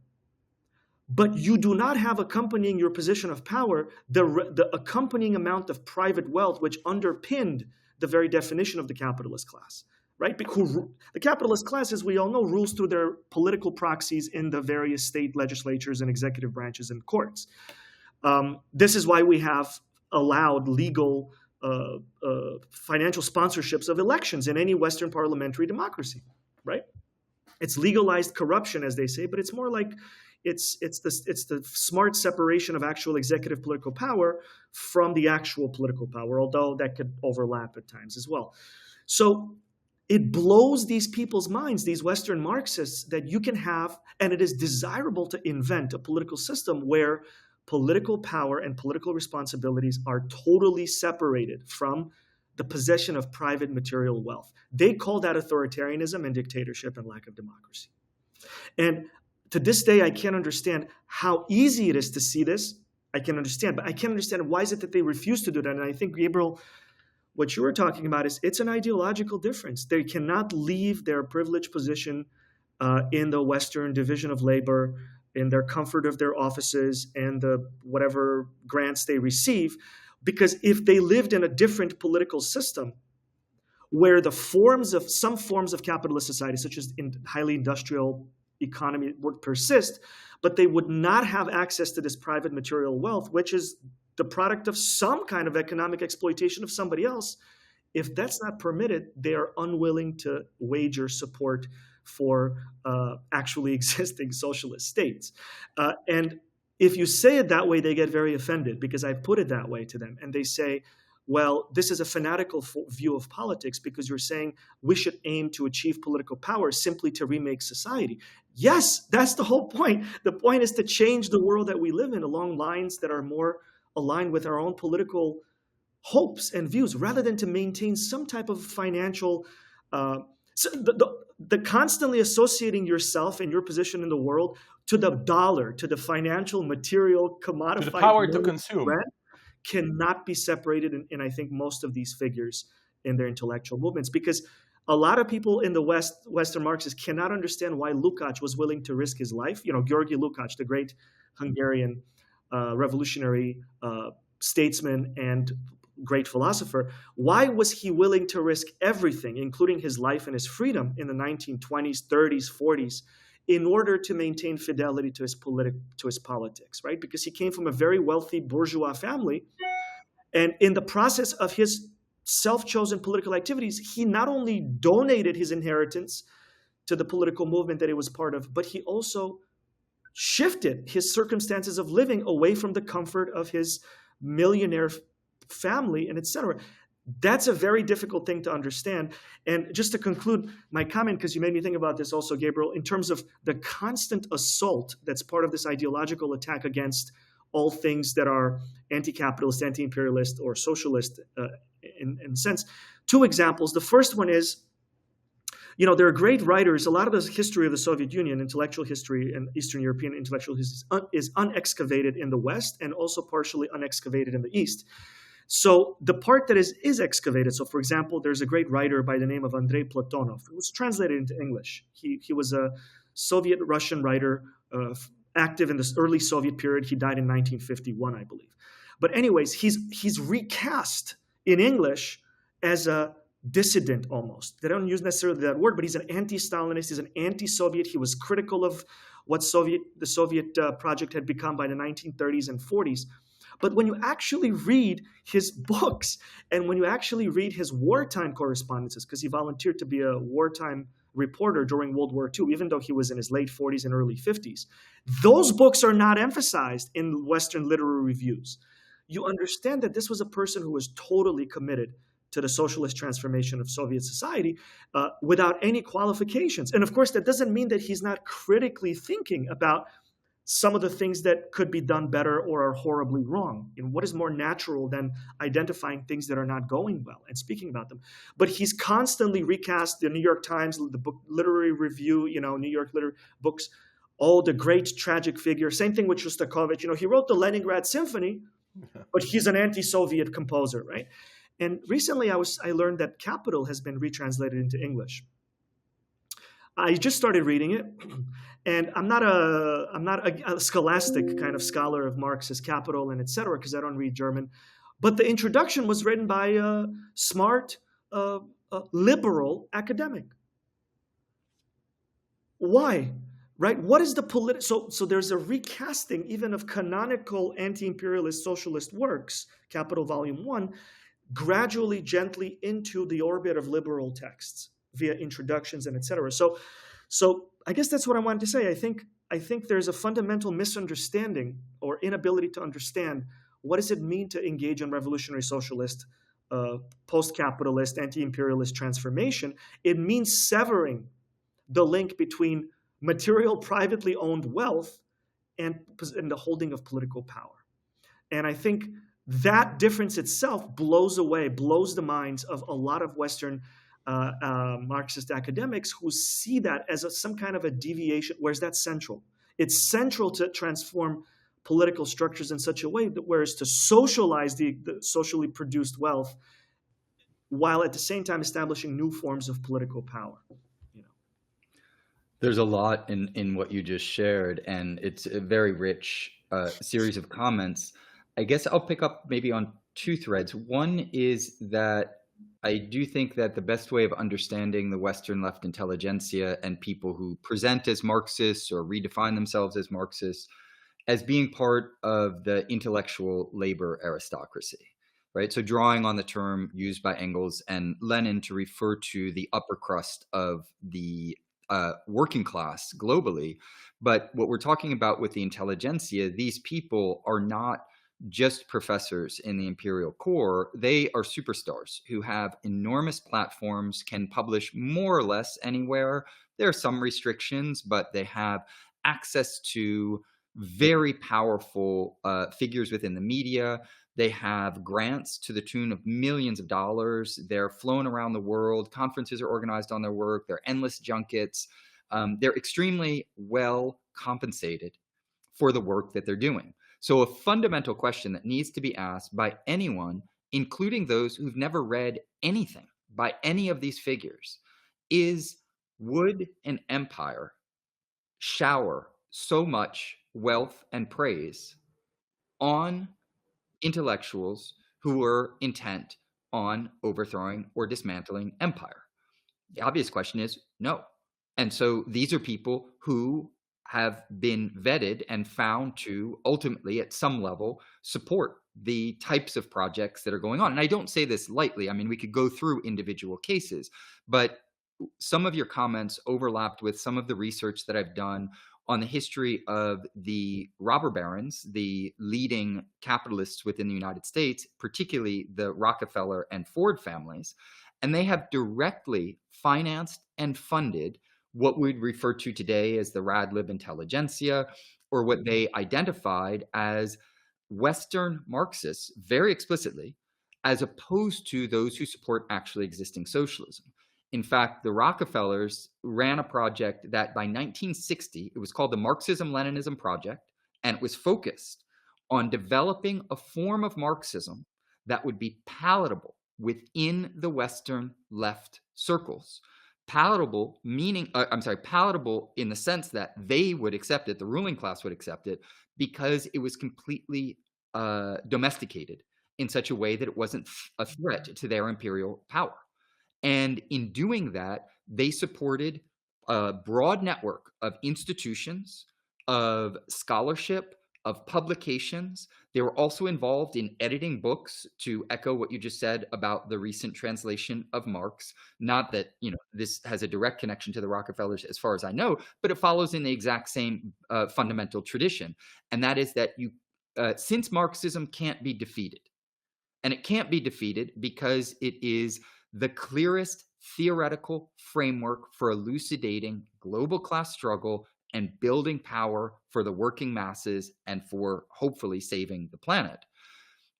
but you do not have accompanying your position of power the accompanying amount of private wealth which underpinned the very definition of the capitalist class, right? Because the capitalist class, as we all know, rules through their political proxies in the various state legislatures and executive branches and courts. This is why we have allowed legal financial sponsorships of elections in any Western parliamentary democracy, right? It's legalized corruption, as they say, but it's more like it's the smart separation of actual executive political power from the actual political power, although that could overlap at times as well. So it blows these people's minds, these Western Marxists, that you can have, and it is desirable to invent a political system where political power and political responsibilities are totally separated from the possession of private material wealth. They call that authoritarianism and dictatorship and lack of democracy. And to this day, I can't understand how easy it is to see this. I can understand, but I can't understand why is it that they refuse to do that. And I think, Gabriel, what you were talking about is it's an ideological difference. They cannot leave their privileged position in the Western division of labor, in their comfort of their offices and the whatever grants they receive, because if they lived in a different political system where some forms of capitalist society, such as in highly industrial economy, would persist, but they would not have access to this private material wealth, which is the product of some kind of economic exploitation of somebody else. If that's not permitted, they are unwilling to wager support for actually existing socialist states. And if you say it that way, they get very offended because I've put it that way to them. And they say, well, this is a fanatical view of politics because you're saying we should aim to achieve political power simply to remake society. Yes, that's the whole point. The point is to change the world that we live in along lines that are more aligned with our own political hopes and views, rather than to maintain some type of financial so the constantly associating yourself and your position in the world to the dollar, to the financial, material, commodified, to the power to consume, cannot be separated in I think most of these figures in their intellectual movements, because a lot of people in the Western Marxists cannot understand why Lukács was willing to risk his life. You know, György Lukács, the great Hungarian revolutionary statesman and great philosopher, why was he willing to risk everything, including his life and his freedom in the 1920s, 30s, 40s, in order to maintain fidelity to his politics, right? Because he came from a very wealthy bourgeois family, and in the process of his self-chosen political activities, he not only donated his inheritance to the political movement that he was part of, but he also shifted his circumstances of living away from the comfort of his millionaire family and etc. That's a very difficult thing to understand. And just to conclude my comment, because you made me think about this also, Gabriel, in terms of the constant assault that's part of this ideological attack against all things that are anti-capitalist, anti-imperialist, or socialist in a sense. Two examples. The first one is, you know, there are great writers. A lot of the history of the Soviet Union, intellectual history, and Eastern European intellectual history is unexcavated in the West and also partially unexcavated in the East. So the part that is excavated, so for example, there's a great writer by the name of Andrei Platonov, who was translated into English. He was a Soviet-Russian writer, active in this early Soviet period. He died in 1951, I believe. But anyways, he's recast in English as a dissident almost. They don't use necessarily that word, but he's an anti-Stalinist, he's an anti-Soviet. He was critical of what the Soviet project had become by the 1930s and 40s. But when you actually read his books and when you actually read his wartime correspondences, because he volunteered to be a wartime reporter during World War II, even though he was in his late 40s and early 50s, those books are not emphasized in Western literary reviews. You understand that this was a person who was totally committed to the socialist transformation of Soviet society without any qualifications. And of course, that doesn't mean that he's not critically thinking about some of the things that could be done better or are horribly wrong. And what is more natural than identifying things that are not going well and speaking about them? But he's constantly recast the New York Times, the book literary review, you know, New York literary books, all the great tragic figures. Same thing with Shostakovich. You know, he wrote the Leningrad Symphony, but he's an anti-Soviet composer, right? And recently I learned that Capital has been retranslated into English. I just started reading it, and I'm not a scholastic kind of scholar of Marxist Capital and etc. because I don't read German. But the introduction was written by a smart, liberal academic. Why? Right? What is the political? So there's a recasting even of canonical anti-imperialist socialist works, Capital Volume 1, gradually, gently into the orbit of liberal texts via introductions and etc. So I guess that's what I wanted to say. I think there's a fundamental misunderstanding or inability to understand what does it mean to engage in revolutionary socialist, post-capitalist, anti-imperialist transformation. It means severing the link between material, privately owned wealth and the holding of political power. And I think that difference itself blows the minds of a lot of Western Marxist academics who see that as some kind of a deviation, whereas that's central. It's central to transform political structures in such a way that whereas to socialize the socially produced wealth while at the same time establishing new forms of political power. You know. There's a lot in what you just shared, and it's a very rich series of comments. I guess I'll pick up maybe on two threads. One is that I do think that the best way of understanding the Western left intelligentsia and people who present as Marxists or redefine themselves as Marxists as being part of the intellectual labor aristocracy, right? So drawing on the term used by Engels and Lenin to refer to the upper crust of the working class globally. But what we're talking about with the intelligentsia, these people are not just professors in the imperial core. They are superstars who have enormous platforms, can publish more or less anywhere. There are some restrictions, but they have access to very powerful figures within the media. They have grants to the tune of millions of dollars. They're flown around the world. Conferences are organized on their work. There are endless junkets. They're extremely well compensated for the work that they're doing. So a fundamental question that needs to be asked by anyone, including those who've never read anything by any of these figures, is, would an empire shower so much wealth and praise on intellectuals who were intent on overthrowing or dismantling empire? The obvious question is no. And so these are people who have been vetted and found to ultimately, at some level, support the types of projects that are going on. And I don't say this lightly. I mean, we could go through individual cases, but some of your comments overlapped with some of the research that I've done on the history of the robber barons, the leading capitalists within the United States, particularly the Rockefeller and Ford families. And they have directly financed and funded what we'd refer to today as the Radlib intelligentsia, or what they identified as Western Marxists very explicitly, as opposed to those who support actually existing socialism. In fact, the Rockefellers ran a project that by 1960, it was called the Marxism-Leninism Project, and it was focused on developing a form of Marxism that would be palatable within the Western left circles. Palatable meaning, palatable in the sense that they would accept it, the ruling class would accept it, because it was completely domesticated in such a way that it wasn't a threat to their imperial power. And in doing that, they supported a broad network of institutions, of scholarship, of publications. They were also involved in editing books, to echo what you just said about the recent translation of Marx. Not that, this has a direct connection to the Rockefellers as far as I know, but it follows in the exact same fundamental tradition. And that is that since Marxism can't be defeated, and it can't be defeated because it is the clearest theoretical framework for elucidating global class struggle and building power for the working masses and for hopefully saving the planet.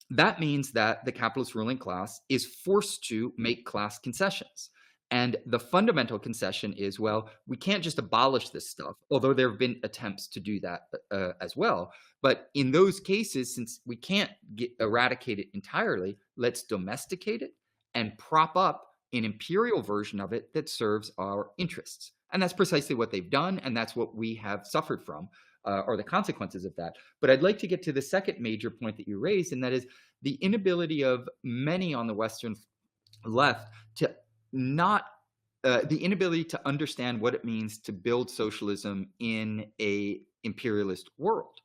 That means that the capitalist ruling class is forced to make class concessions. And the fundamental concession is, well, we can't just abolish this stuff, although there have been attempts to do that as well. But in those cases, since we can't eradicate it entirely, let's domesticate it and prop up an imperial version of it that serves our interests. And that's precisely what they've done, and that's what we have suffered from, or the consequences of that. But I'd like to get to the second major point that you raised, and that is the inability of many on the Western left to the inability to understand what it means to build socialism in a imperialist world.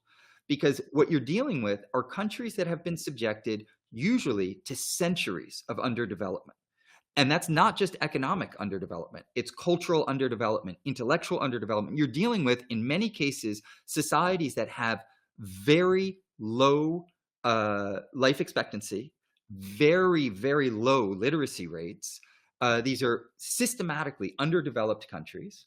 Because what you're dealing with are countries that have been subjected usually to centuries of underdevelopment. And that's not just economic underdevelopment. It's cultural underdevelopment, intellectual underdevelopment. You're dealing with, in many cases, societies that have very low life expectancy, very, very low literacy rates. These are systematically underdeveloped countries.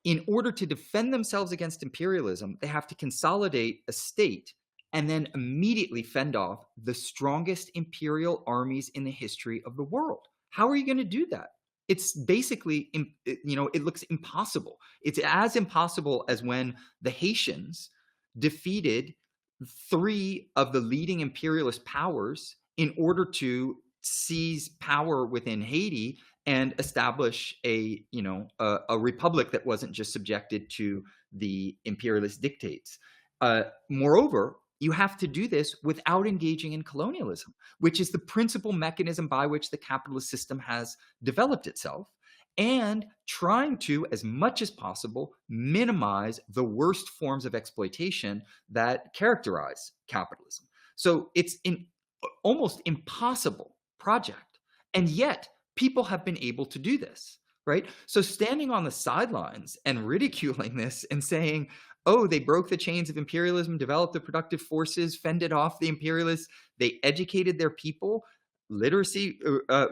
In order to defend themselves against imperialism, they have to consolidate a state and then immediately fend off the strongest imperial armies in the history of the world. How are you going to do that? It's basically, it looks impossible. It's as impossible as when the Haitians defeated 3 of the leading imperialist powers in order to seize power within Haiti and establish a republic that wasn't just subjected to the imperialist dictates. Moreover, you have to do this without engaging in colonialism, which is the principal mechanism by which the capitalist system has developed itself, and trying to, as much as possible, minimize the worst forms of exploitation that characterize capitalism. So it's an almost impossible project. And yet people have been able to do this, right? So standing on the sidelines and ridiculing this and saying, oh, they broke the chains of imperialism, developed the productive forces, fended off the imperialists, they educated their people, literacy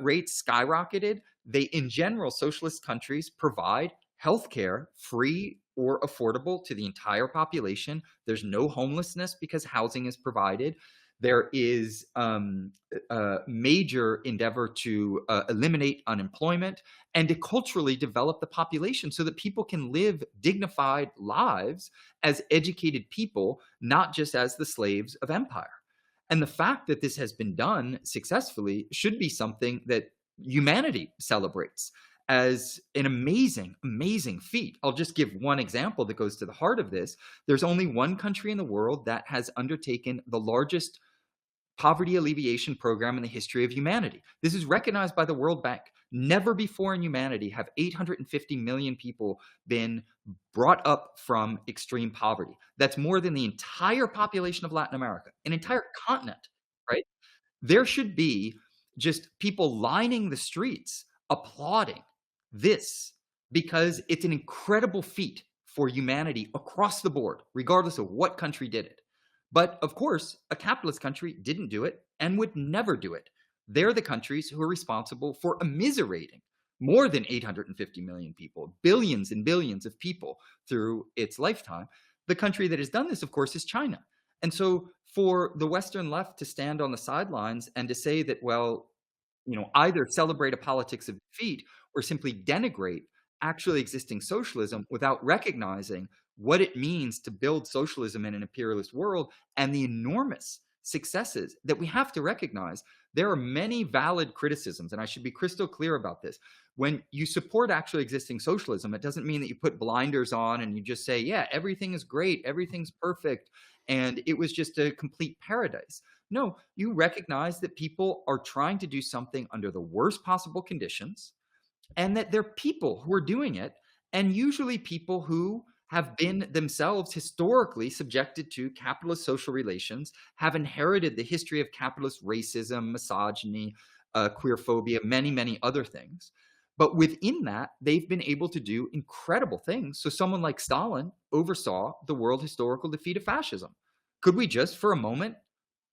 rates skyrocketed. They, in general, socialist countries provide healthcare free or affordable to the entire population. There's no homelessness because housing is provided. There is a major endeavor to eliminate unemployment and to culturally develop the population so that people can live dignified lives as educated people, not just as the slaves of empire. And the fact that this has been done successfully should be something that humanity celebrates as an amazing, amazing feat. I'll just give one example that goes to the heart of this. There's only one country in the world that has undertaken the largest poverty alleviation program in the history of humanity. This is recognized by the World Bank. Never before in humanity have 850 million people been brought up from extreme poverty. That's more than the entire population of Latin America, an entire continent, right? There should be just people lining the streets applauding this because it's an incredible feat for humanity across the board, regardless of what country did it. But of course, a capitalist country didn't do it and would never do it. They're the countries who are responsible for immiserating more than 850 million people, billions and billions of people through its lifetime. The country that has done this, of course, is China. And so for the Western left to stand on the sidelines and to say that, well, either celebrate a politics of defeat or simply denigrate actually existing socialism without recognizing what it means to build socialism in an imperialist world and the enormous successes that we have to recognize. There are many valid criticisms, and I should be crystal clear about this. When you support actually existing socialism, it doesn't mean that you put blinders on and you just say, yeah, everything is great, everything's perfect, and it was just a complete paradise. No, you recognize that people are trying to do something under the worst possible conditions, and that they're people who are doing it, and usually people who have been themselves historically subjected to capitalist social relations, have inherited the history of capitalist racism, misogyny, queerphobia, many, many other things. But within that, they've been able to do incredible things. So someone like Stalin oversaw the world historical defeat of fascism. Could we just for a moment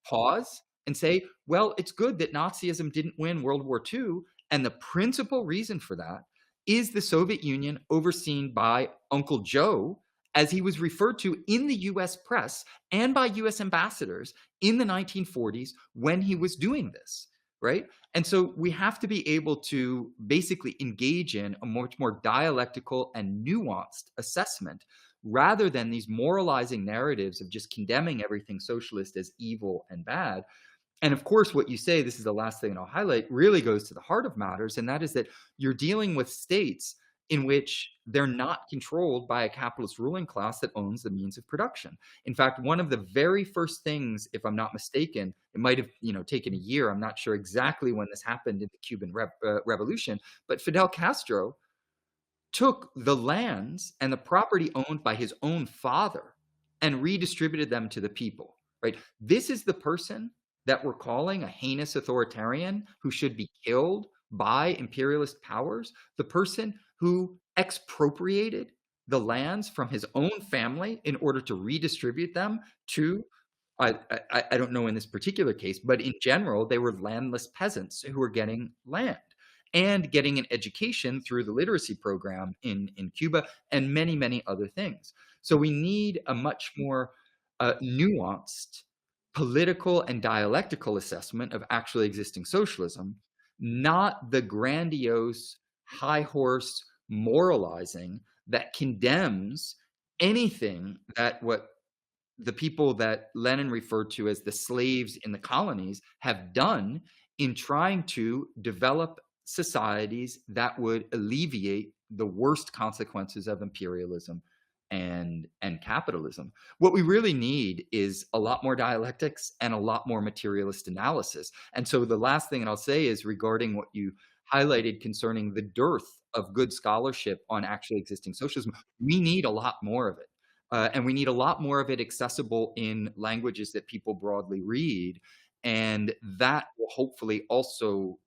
pause and say, well, it's good that Nazism didn't win World War II. And the principal reason for that is the Soviet Union, overseen by Uncle Joe, as he was referred to in the US press and by US ambassadors in the 1940s when he was doing this, right? And so we have to be able to basically engage in a much more dialectical and nuanced assessment rather than these moralizing narratives of just condemning everything socialist as evil and bad. And of course, what you say, this is the last thing I'll highlight, really goes to the heart of matters. And that is that you're dealing with states in which they're not controlled by a capitalist ruling class that owns the means of production. In fact, one of the very first things, if I'm not mistaken, it might have taken a year. I'm not sure exactly when this happened in the Cuban Revolution, but Fidel Castro took the lands and the property owned by his own father and redistributed them to the people, right? This is the person that we're calling a heinous authoritarian who should be killed by imperialist powers, the person who expropriated the lands from his own family in order to redistribute them to, I don't know in this particular case, but in general, they were landless peasants who were getting land and getting an education through the literacy program in Cuba and many, many other things. So we need a much more nuanced political and dialectical assessment of actually existing socialism, not the grandiose, high horse moralizing that condemns anything that what the people that Lenin referred to as the slaves in the colonies have done in trying to develop societies that would alleviate the worst consequences of imperialism and capitalism. What we really need is a lot more dialectics and a lot more materialist analysis. And so the last thing I'll say is regarding what you highlighted concerning the dearth of good scholarship on actually existing socialism, we need a lot more of it. And we need a lot more of it accessible in languages that people broadly read. And that will hopefully also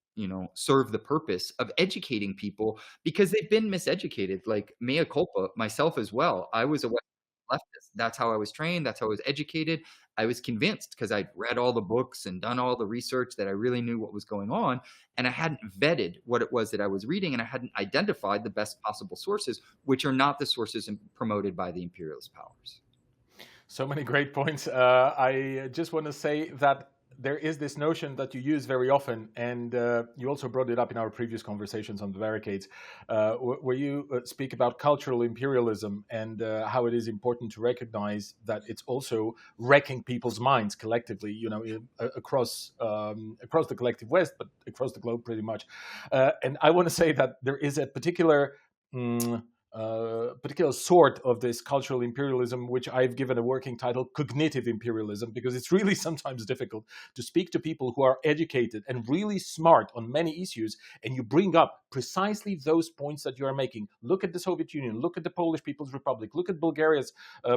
serve the purpose of educating people because they've been miseducated, like mea culpa, myself as well. I was a leftist. That's how I was trained. That's how I was educated. I was convinced because I'd read all the books and done all the research that I really knew what was going on. And I hadn't vetted what it was that I was reading, and I hadn't identified the best possible sources, which are not the sources promoted by the imperialist powers. So many great points. I just want to say that there is this notion that you use very often, and you also brought it up in our previous conversations on the Barricades, where you speak about cultural imperialism and how it is important to recognize that it's also wrecking people's minds collectively, across the collective West, but across the globe pretty much. And I want to say that there is a particular sort of this cultural imperialism, which I've given a working title, cognitive imperialism, because it's really sometimes difficult to speak to people who are educated and really smart on many issues, and you bring up precisely those points that you are making. Look at the Soviet Union, look at the Polish People's Republic, look at Bulgaria's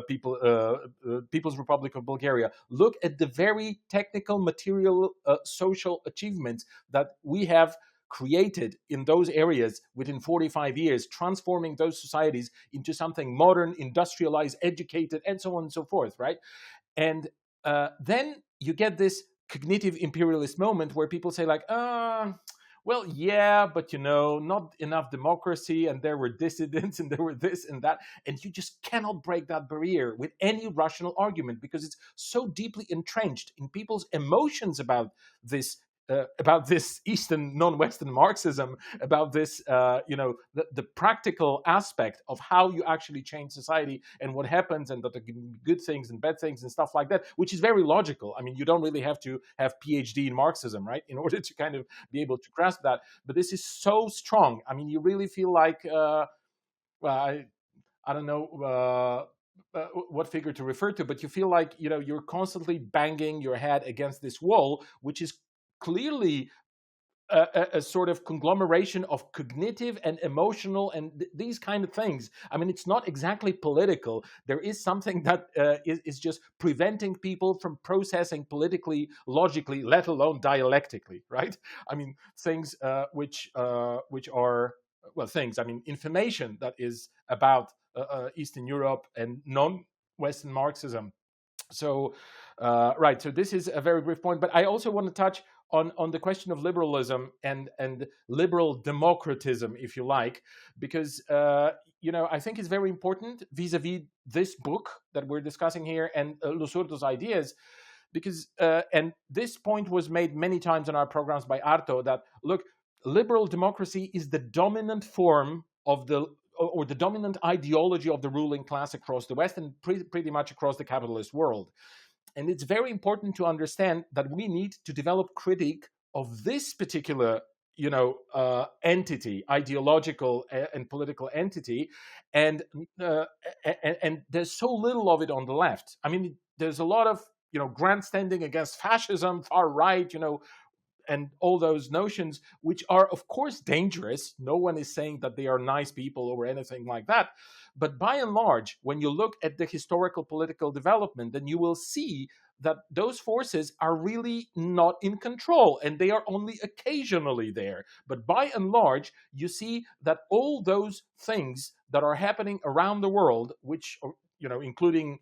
People's Republic of Bulgaria, look at the very technical, material, social achievements that we have created in those areas within 45 years, transforming those societies into something modern, industrialized, educated, and so on and so forth, right? And then you get this cognitive imperialist moment where people say like, well, yeah, but not enough democracy, and there were dissidents, and there were this and that, and you just cannot break that barrier with any rational argument because it's so deeply entrenched in people's emotions about this Eastern non-Western Marxism, about this, the practical aspect of how you actually change society and what happens, and that there can be good things and bad things and stuff like that, which is very logical. I mean, you don't really have to have PhD in Marxism, right, in order to kind of be able to grasp that. But this is so strong. I mean, you really feel like, I don't know. What figure to refer to, but you feel like you're constantly banging your head against this wall, which is clearly a sort of conglomeration of cognitive and emotional and these kind of things. I mean, it's not exactly political. There is something that is just preventing people from processing politically, logically, let alone dialectically, right? I mean, things which are, well, things, I mean, information that is about Eastern Europe and non-Western Marxism. So, right. So this is a very brief point, but I also want to touch on the question of liberalism and liberal democratism, if you like, because I think it's very important vis-a-vis this book that we're discussing here and Losurdo's ideas, because and this point was made many times in our programs by Arto, that look, liberal democracy is the dominant form of the dominant ideology of the ruling class across the West and pretty much across the capitalist world. And it's very important to understand that we need to develop critique of this particular, entity, ideological and political entity, and there's so little of it on the left. I mean, there's a lot of grandstanding against fascism, far right, and all those notions, which are, of course, dangerous. No one is saying that they are nice people or anything like that. But by and large, when you look at the historical political development, then you will see that those forces are really not in control, and they are only occasionally there. But by and large, you see that all those things that are happening around the world, which, including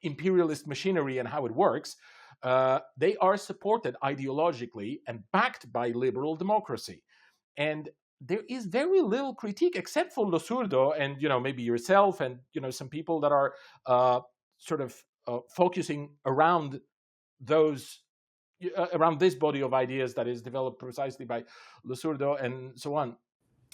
imperialist machinery and how it works, they are supported ideologically and backed by liberal democracy. And there is very little critique except for Losurdo and maybe yourself and some people that are sort of focusing around those around this body of ideas that is developed precisely by Losurdo and so on,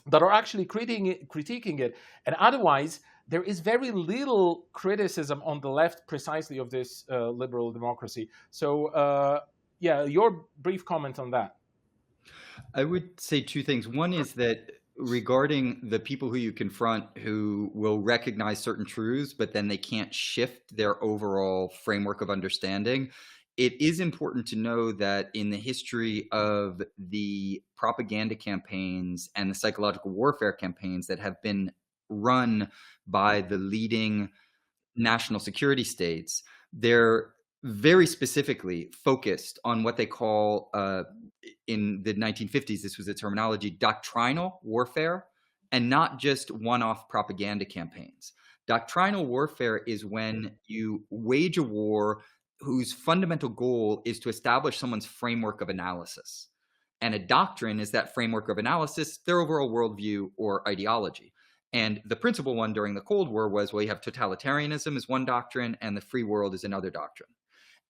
that are actually critiquing it. And otherwise, there is very little criticism on the left precisely of this liberal democracy. So, your brief comment on that. I would say two things. One is that regarding the people who you confront who will recognize certain truths, but then they can't shift their overall framework of understanding, it is important to know that in the history of the propaganda campaigns and the psychological warfare campaigns that have been run by the leading national security states, they're very specifically focused on what they call, in the 1950s, this was the terminology, doctrinal warfare and not just one-off propaganda campaigns. Doctrinal warfare is when you wage a war whose fundamental goal is to establish someone's framework of analysis. And a doctrine is that framework of analysis, their overall worldview or ideology. And the principal one during the Cold War was, well, you have totalitarianism as one doctrine and the free world is another doctrine.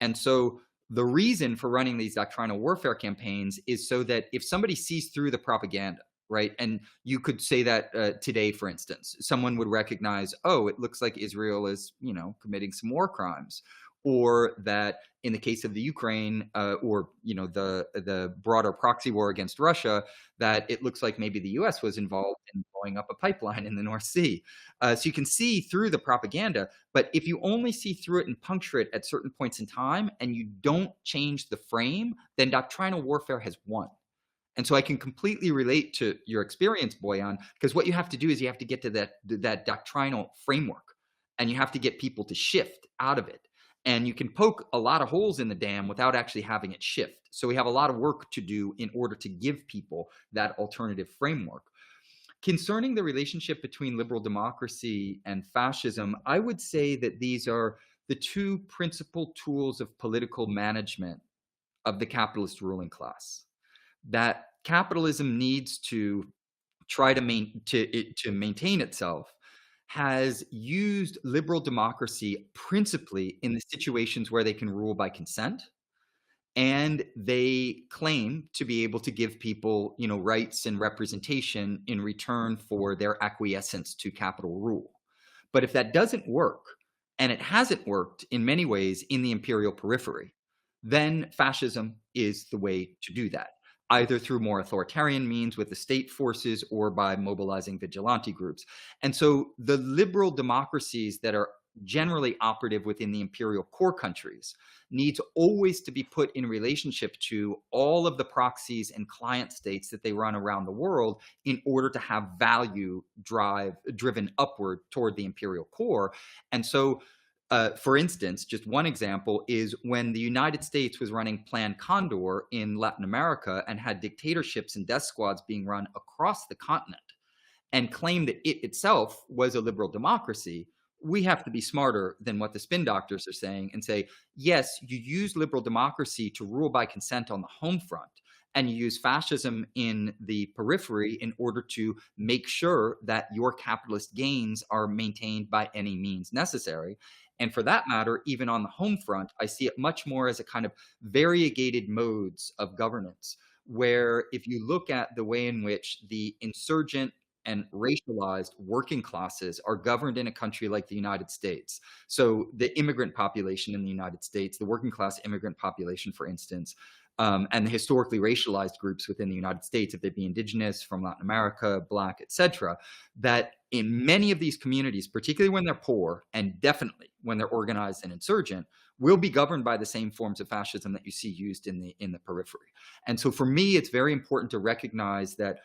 And so the reason for running these doctrinal warfare campaigns is so that if somebody sees through the propaganda, right? And you could say that today, for instance, someone would recognize, oh, it looks like Israel is, committing some war crimes, or that in the case of the Ukraine, or the broader proxy war against Russia, that it looks like maybe the U.S. was involved in blowing up a pipeline in the North Sea. So you can see through the propaganda, but if you only see through it and puncture it at certain points in time, and you don't change the frame, then doctrinal warfare has won. And so I can completely relate to your experience, Boyan, because what you have to do is you have to get to that doctrinal framework, and you have to get people to shift out of it. And you can poke a lot of holes in the dam without actually having it shift. So we have a lot of work to do in order to give people that alternative framework. Concerning the relationship between liberal democracy and fascism, I would say that these are the two principal tools of political management of the capitalist ruling class. That capitalism needs to try to maintain itself, has used liberal democracy principally in the situations where they can rule by consent, and they claim to be able to give people, rights and representation in return for their acquiescence to capital rule. But if that doesn't work, and it hasn't worked in many ways in the imperial periphery, then fascism is the way to do that, either through more authoritarian means with the state forces or by mobilizing vigilante groups. And so the liberal democracies that are generally operative within the imperial core countries needs always to be put in relationship to all of the proxies and client states that they run around the world in order to have value driven upward toward the imperial core. And so for instance, just one example is when the United States was running Plan Condor in Latin America and had dictatorships and death squads being run across the continent and claimed that it itself was a liberal democracy, we have to be smarter than what the spin doctors are saying and say, yes, you use liberal democracy to rule by consent on the home front, and you use fascism in the periphery in order to make sure that your capitalist gains are maintained by any means necessary. And for that matter, even on the home front, I see it much more as a kind of variegated modes of governance, where if you look at the way in which the insurgent and racialized working classes are governed in a country like the United States. So the immigrant population in the United States, the working class immigrant population, for instance, and the historically racialized groups within the United States, if they be indigenous, from Latin America, Black, etc., that in many of these communities, particularly when they're poor, and definitely when they're organized and insurgent, will be governed by the same forms of fascism that you see used in the periphery. And so for me, it's very important to recognize that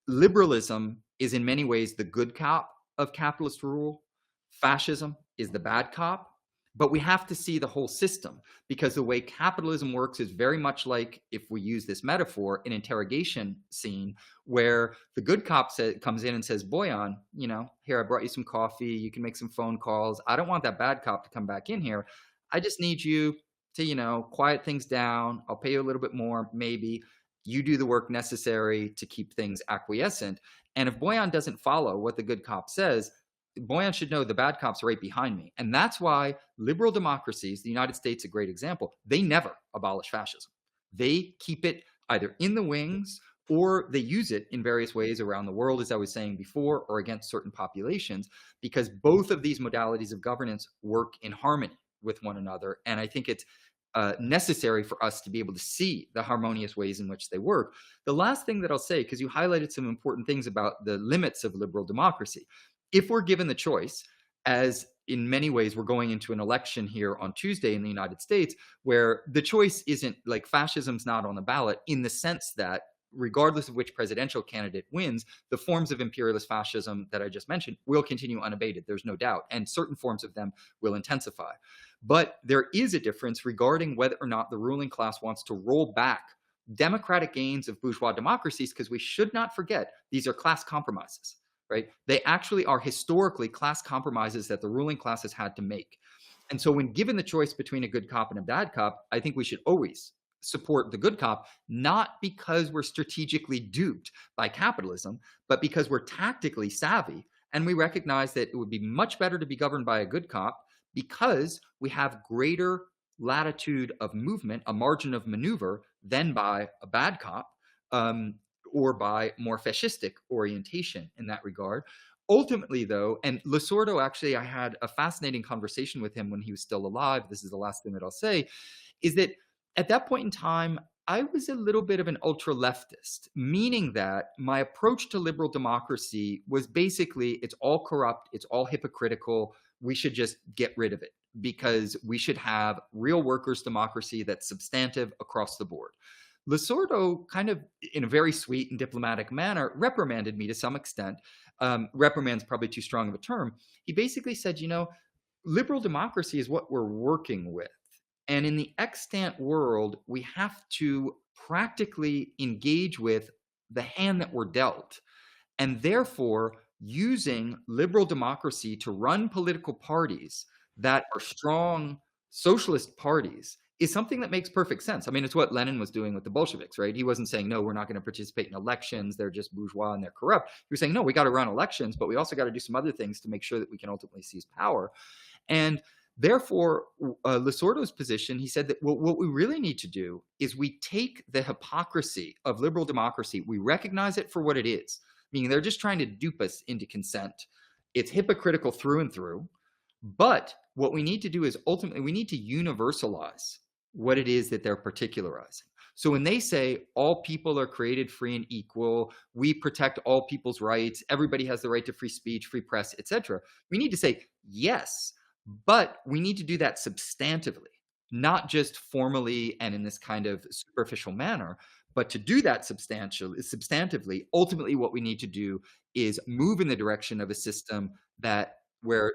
liberalism is in many ways the good cop of capitalist rule. Fascism is the bad cop. But we have to see the whole system, because the way capitalism works is very much like, if we use this metaphor, an interrogation scene where the good cop comes in and says, Boyan, here, I brought you some coffee. You can make some phone calls. I don't want that bad cop to come back in here. I just need you to, quiet things down. I'll pay you a little bit more, maybe. You do the work necessary to keep things acquiescent. And if Boyan doesn't follow what the good cop says, Boyan should know the bad cops are right behind me. And that's why liberal democracies, the United States, a great example, they never abolish fascism. They keep it either in the wings or they use it in various ways around the world, as I was saying before, or against certain populations, because both of these modalities of governance work in harmony with one another. And I think it's necessary for us to be able to see the harmonious ways in which they work. The last thing that I'll say, because you highlighted some important things about the limits of liberal democracy. If we're given the choice, as in many ways we're going into an election here on Tuesday in the United States, where the choice isn't like fascism's not on the ballot, in the sense that regardless of which presidential candidate wins, the forms of imperialist fascism that I just mentioned will continue unabated, there's no doubt, and certain forms of them will intensify. But there is a difference regarding whether or not the ruling class wants to roll back democratic gains of bourgeois democracies, because we should not forget these are class compromises. right? They actually are historically class compromises that the ruling class has had to make. And so when given the choice between a good cop and a bad cop, I think we should always support the good cop, not because we're strategically duped by capitalism, but because we're tactically savvy. And we recognize that it would be much better to be governed by a good cop because we have greater latitude of movement, a margin of maneuver, than by a bad cop, or by more fascistic orientation in that regard. Ultimately, though, and Losurdo, actually, I had a fascinating conversation with him when he was still alive. This is the last thing that I'll say, is that at that point in time, I was a little bit of an ultra leftist, meaning that my approach to liberal democracy was basically it's all corrupt, it's all hypocritical. We should just get rid of it because we should have real workers' democracy that's substantive across the board. Losurdo, kind of in a very sweet and diplomatic manner, reprimanded me to some extent. Reprimand's probably too strong of a term. He basically said, liberal democracy is what we're working with. And in the extant world, we have to practically engage with the hand that we're dealt. And therefore, using liberal democracy to run political parties that are strong socialist parties is something that makes perfect sense. I mean, it's what Lenin was doing with the Bolsheviks, right? He wasn't saying, no, we're not going to participate in elections. They're just bourgeois and they're corrupt. He was saying, no, we got to run elections, but we also got to do some other things to make sure that we can ultimately seize power. And therefore, Losurdo's position, he said that what we really need to do is we take the hypocrisy of liberal democracy, we recognize it for what it is, meaning they're just trying to dupe us into consent. It's hypocritical through and through. But what we need to do is ultimately we need to universalize what it is that they're particularizing. So when they say all people are created free and equal, we protect all people's rights, everybody has the right to free speech, free press, etc., we need to say yes, but we need to do that substantively, not just formally and in this kind of superficial manner, but to do that substantively. Ultimately, what we need to do is move in the direction of a system where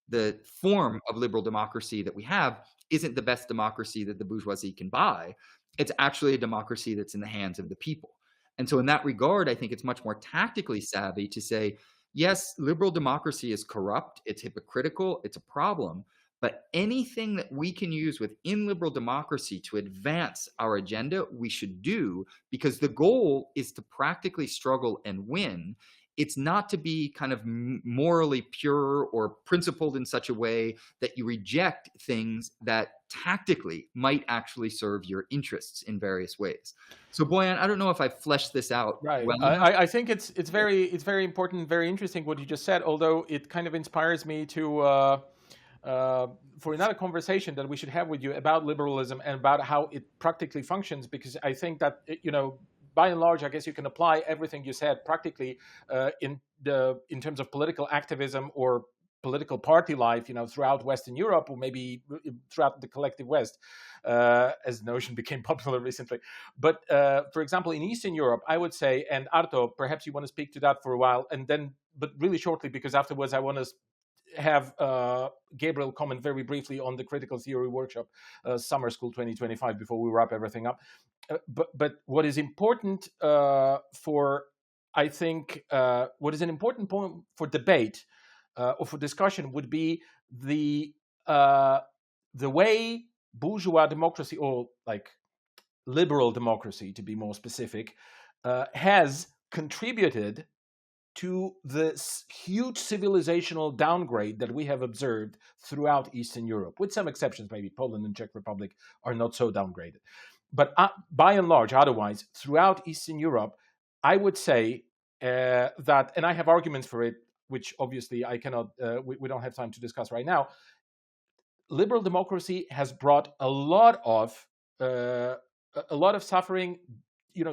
the form of liberal democracy that we have isn't the best democracy that the bourgeoisie can buy. It's actually a democracy that's in the hands of the people. And so in that regard, I think it's much more tactically savvy to say, yes, liberal democracy is corrupt, it's hypocritical, it's a problem, but anything that we can use within liberal democracy to advance our agenda, we should do, because the goal is to practically struggle and win. It's not to be kind of morally pure or principled in such a way that you reject things that tactically might actually serve your interests in various ways. So, Boyan, I don't know if I fleshed this out. Right. Well I think it's very important, very interesting what you just said. Although it kind of inspires me to for another conversation that we should have with you about liberalism and about how it practically functions. Because I think that by and large, I guess you can apply everything you said practically in terms of political activism or political party life, throughout Western Europe, or maybe throughout the collective West, as the notion became popular recently. But for example, in Eastern Europe, I would say, and Arto, perhaps you want to speak to that for a while, and then, but really shortly, because afterwards I want to have Gabriel comment very briefly on the critical theory workshop, Summer School 2025, before we wrap everything up. But what is important I think, what is an important point for debate or for discussion would be the way bourgeois democracy, or like liberal democracy, to be more specific, has contributed to the huge civilizational downgrade that we have observed throughout Eastern Europe, with some exceptions. Maybe Poland and Czech Republic are not so downgraded. But by and large, otherwise, throughout Eastern Europe, I would say that, and I have arguments for it, which obviously I cannot, we don't have time to discuss right now. Liberal democracy has brought a lot of suffering,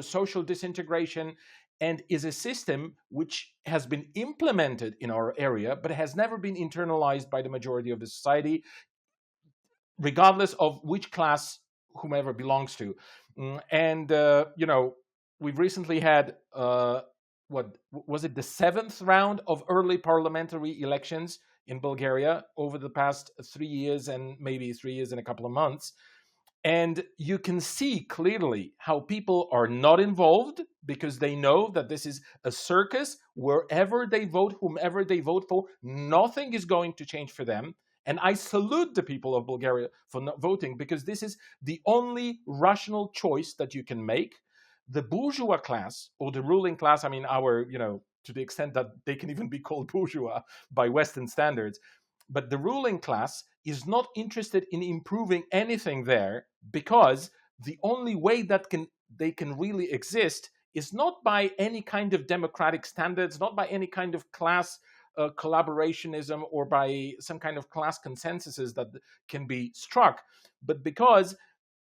social disintegration, and is a system which has been implemented in our area, but has never been internalized by the majority of the society, regardless of which class whomever belongs to. And, we've recently had, what was it, the 7th round of early parliamentary elections in Bulgaria over the past 3 years, and maybe 3 years and a couple of months. And you can see clearly how people are not involved because they know that this is a circus. Wherever they vote, whomever they vote for, nothing is going to change for them. And I salute the people of Bulgaria for not voting, because this is the only rational choice that you can make. The bourgeois class, or the ruling class, I mean, to the extent that they can even be called bourgeois by Western standards, but the ruling class is not interested in improving anything there, because the only way that they can really exist is not by any kind of democratic standards, not by any kind of class collaborationism, or by some kind of class consensuses that can be struck, but because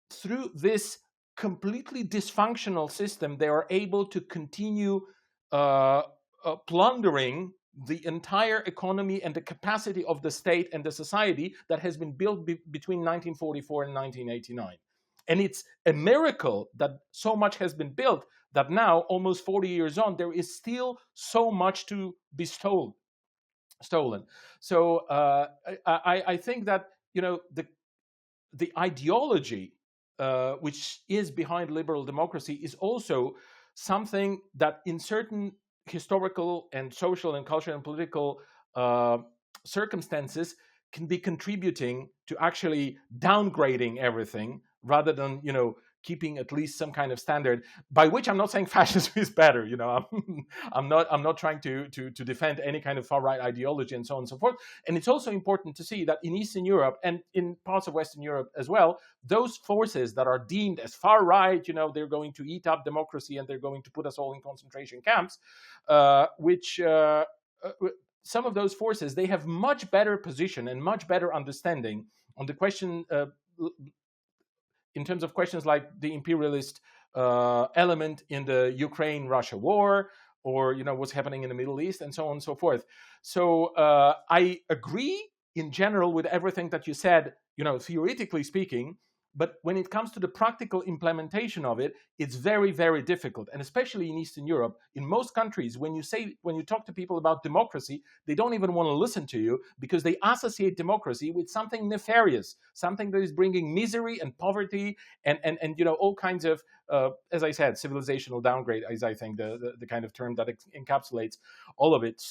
through this completely dysfunctional system, they are able to continue plundering the entire economy and the capacity of the state and the society that has been built between 1944 and 1989. And it's a miracle that so much has been built that now, almost 40 years on, there is still so much to be stolen. So I think that the ideology which is behind liberal democracy is also something that in certain historical and social and cultural and political circumstances can be contributing to actually downgrading everything, rather than keeping at least some kind of standard. By which I'm not saying fascism is better. I'm not trying to defend any kind of far right ideology and so on and so forth. And it's also important to see that in Eastern Europe and in parts of Western Europe as well, those forces that are deemed as far right, they're going to eat up democracy and they're going to put us all in concentration camps, which some of those forces, they have much better position and much better understanding on the question in terms of questions like the imperialist element in the Ukraine-Russia war, or what's happening in the Middle East, and so on and so forth. So I agree in general with everything that you said, theoretically speaking, but when it comes to the practical implementation of it, it's very, very difficult. And especially in Eastern Europe, in most countries, when you talk to people about democracy, they don't even want to listen to you, because they associate democracy with something nefarious, something that is bringing misery and poverty and all kinds of, as I said, civilizational downgrade is, I think, the kind of term that encapsulates all of it.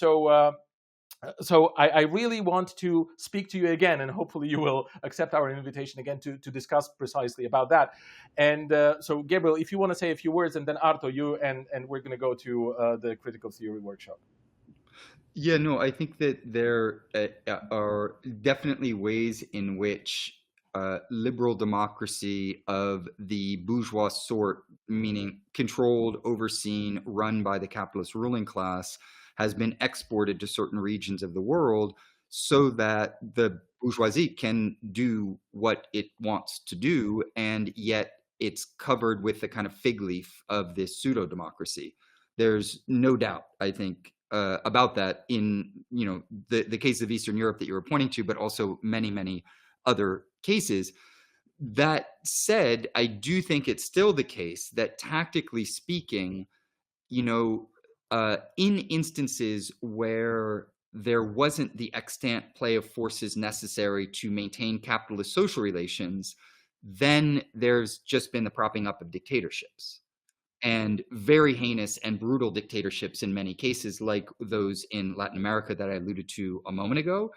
So I really want to speak to you again, and hopefully you will accept our invitation again to discuss precisely about that. And so, Gabriel, if you want to say a few words, and then Arto, you, and we're going to go to the critical theory workshop. Yeah, no, I think that there are definitely ways in which liberal democracy of the bourgeois sort, meaning controlled, overseen, run by the capitalist ruling class, has been exported to certain regions of the world so that the bourgeoisie can do what it wants to do, and yet it's covered with the kind of fig leaf of this pseudo-democracy. There's no doubt, I think, about that in the case of Eastern Europe that you were pointing to, but also many, many other cases. That said, I do think it's still the case that, tactically speaking, in instances where there wasn't the extant play of forces necessary to maintain capitalist social relations, then there's just been the propping up of dictatorships, and very heinous and brutal dictatorships in many cases, like those in Latin America that I alluded to a moment ago.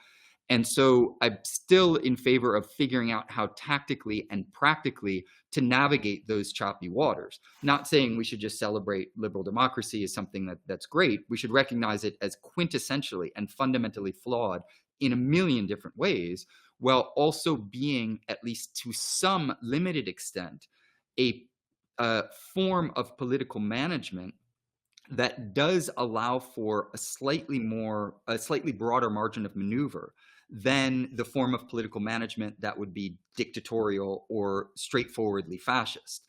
And so I'm still in favor of figuring out how tactically and practically to navigate those choppy waters. Not saying we should just celebrate liberal democracy as something that's great. We should recognize it as quintessentially and fundamentally flawed in a million different ways, while also being, at least to some limited extent, a form of political management that does allow for a slightly broader margin of maneuver than the form of political management that would be dictatorial or straightforwardly fascist.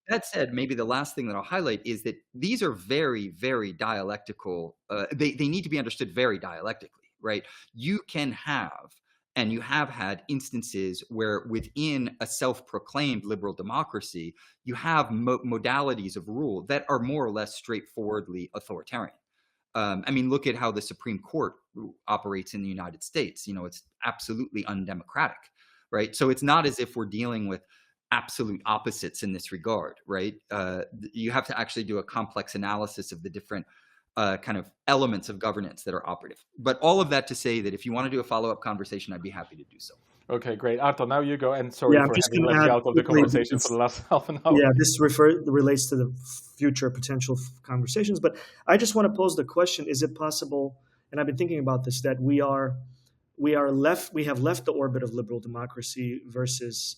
That said, maybe the last thing that I'll highlight is that these are very, very dialectical. They need to be understood very dialectically, right? You can have, and you have had, instances where within a self-proclaimed liberal democracy, you have modalities of rule that are more or less straightforwardly authoritarian. I mean, look at how the Supreme Court operates in the United States. It's absolutely undemocratic, right? So it's not as if we're dealing with absolute opposites in this regard, right? You have to actually do a complex analysis of the different kind of elements of governance that are operative. But all of that to say that if you want to do a follow-up conversation, I'd be happy to do so. Okay, great. Arto, now you go. And sorry Yeah, I'm for just having going to left you add out of the quickly conversation for because, the last half an hour. yeah, this relates to the future potential conversations. But I just want to pose the question: is it possible? And I've been thinking about this, that we have left the orbit of liberal democracy versus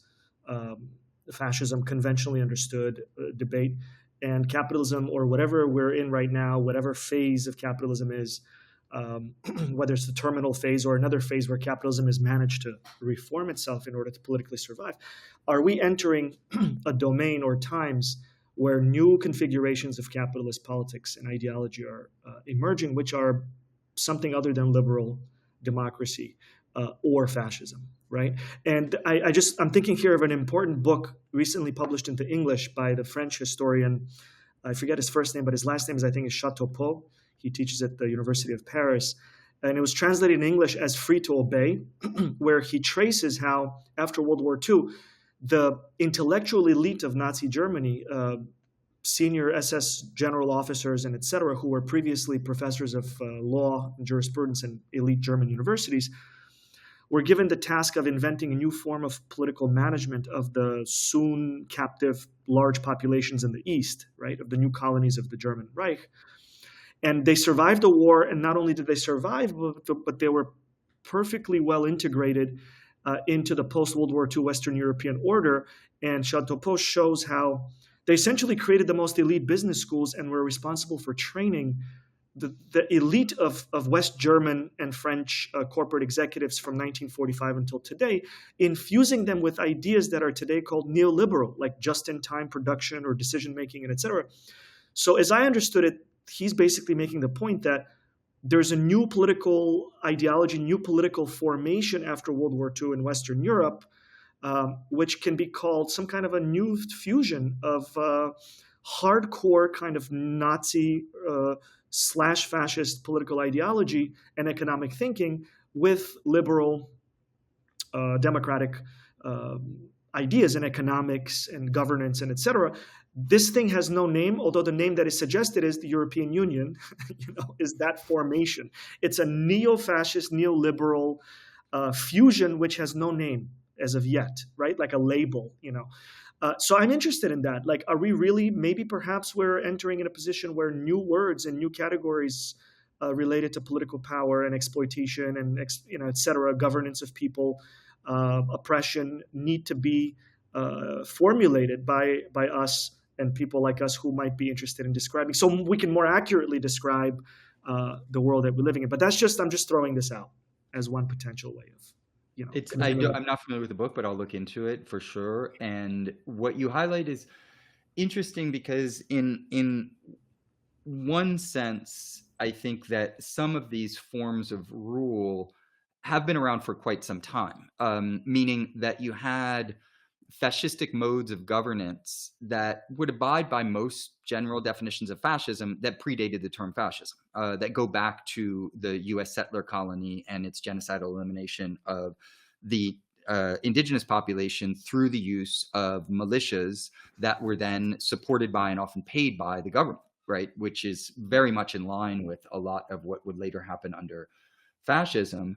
fascism, conventionally understood debate, and capitalism, or whatever we're in right now, whatever phase of capitalism is, whether it's the terminal phase or another phase where capitalism has managed to reform itself in order to politically survive. Are we entering a domain or times where new configurations of capitalist politics and ideology are emerging, which are something other than liberal democracy or fascism, right? And I'm thinking here of an important book recently published into English by the French historian, I forget his first name, but his last name is, I think, is Chateaupeau. He teaches at the University of Paris. And it was translated in English as Free to Obey, where he traces how, after World War II, the intellectual elite of Nazi Germany, senior SS general officers and et cetera, who were previously professors of law and jurisprudence in elite German universities, were given the task of inventing a new form of political management of the soon captive large populations in the East, right, of the new colonies of the German Reich. And they survived the war, and not only did they survive, but they were perfectly well integrated into the post-World War II Western European order. And Chateaupeau shows how they essentially created the most elite business schools and were responsible for training the elite of West German and French corporate executives from 1945 until today, infusing them with ideas that are today called neoliberal, like just-in-time production or decision-making, and et cetera. So as I understood it, he's basically making the point that there's a new political ideology, new political formation after World War II in Western Europe, which can be called some kind of a new fusion of hardcore kind of Nazi / fascist political ideology and economic thinking with liberal democratic ideas in economics and governance and et cetera. This thing has no name, although the name that is suggested is the European Union, is that formation. It's a neo-fascist, neoliberal fusion which has no name as of yet, right? Like a label, So I'm interested in that. Like, are we really, maybe perhaps we're entering in a position where new words and new categories related to political power and exploitation and, et cetera, governance of people, oppression, need to be formulated by us and people like us who might be interested in describing, so we can more accurately describe the world that we're living in. But I'm just throwing this out as one potential way of, I'm not familiar with the book, but I'll look into it for sure. And what you highlight is interesting because in one sense, I think that some of these forms of rule have been around for quite some time, meaning that you had fascistic modes of governance that would abide by most general definitions of fascism that predated the term fascism, that go back to the US settler colony and its genocidal elimination of the indigenous population through the use of militias that were then supported by and often paid by the government, right? Which is very much in line with a lot of what would later happen under fascism.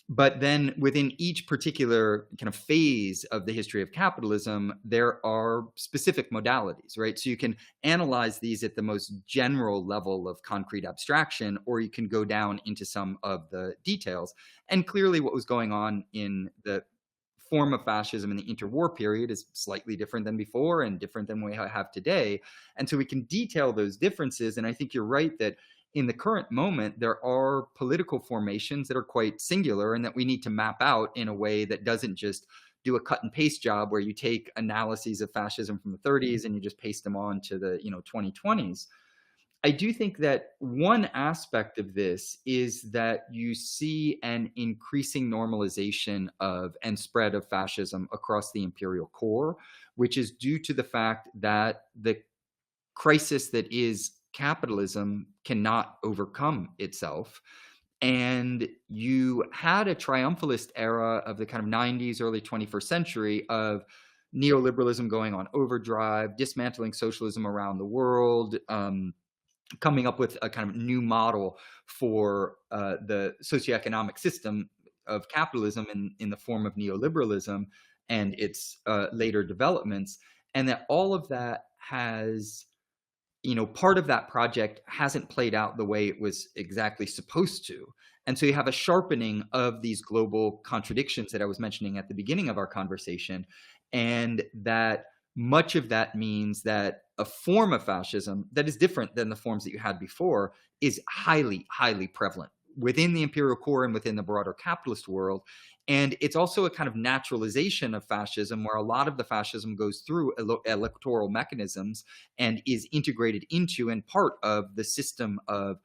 But then within each particular kind of phase of the history of capitalism, there are specific modalities, right? So you can analyze these at the most general level of concrete abstraction, or you can go down into some of the details. And clearly what was going on in the form of fascism in the interwar period is slightly different than before and different than we have today. And so we can detail those differences. And I think you're right that in the current moment, there are political formations that are quite singular and that we need to map out in a way that doesn't just do a cut and paste job where you take analyses of fascism from the 30s and you just paste them on to the 2020s. I do think that one aspect of this is that you see an increasing normalization of and spread of fascism across the imperial core, which is due to the fact that the crisis that is capitalism cannot overcome itself. And you had a triumphalist era of the kind of 90s, early 21st century of neoliberalism going on overdrive, dismantling socialism around the world, coming up with a kind of new model for the socioeconomic system of capitalism in the form of neoliberalism and its later developments, and that all of that has, part of that project hasn't played out the way it was exactly supposed to. And so you have a sharpening of these global contradictions that I was mentioning at the beginning of our conversation, and that much of that means that a form of fascism that is different than the forms that you had before is highly, highly prevalent within the imperial core and within the broader capitalist world. And it's also a kind of naturalization of fascism, where a lot of the fascism goes through electoral mechanisms and is integrated into and part of the system of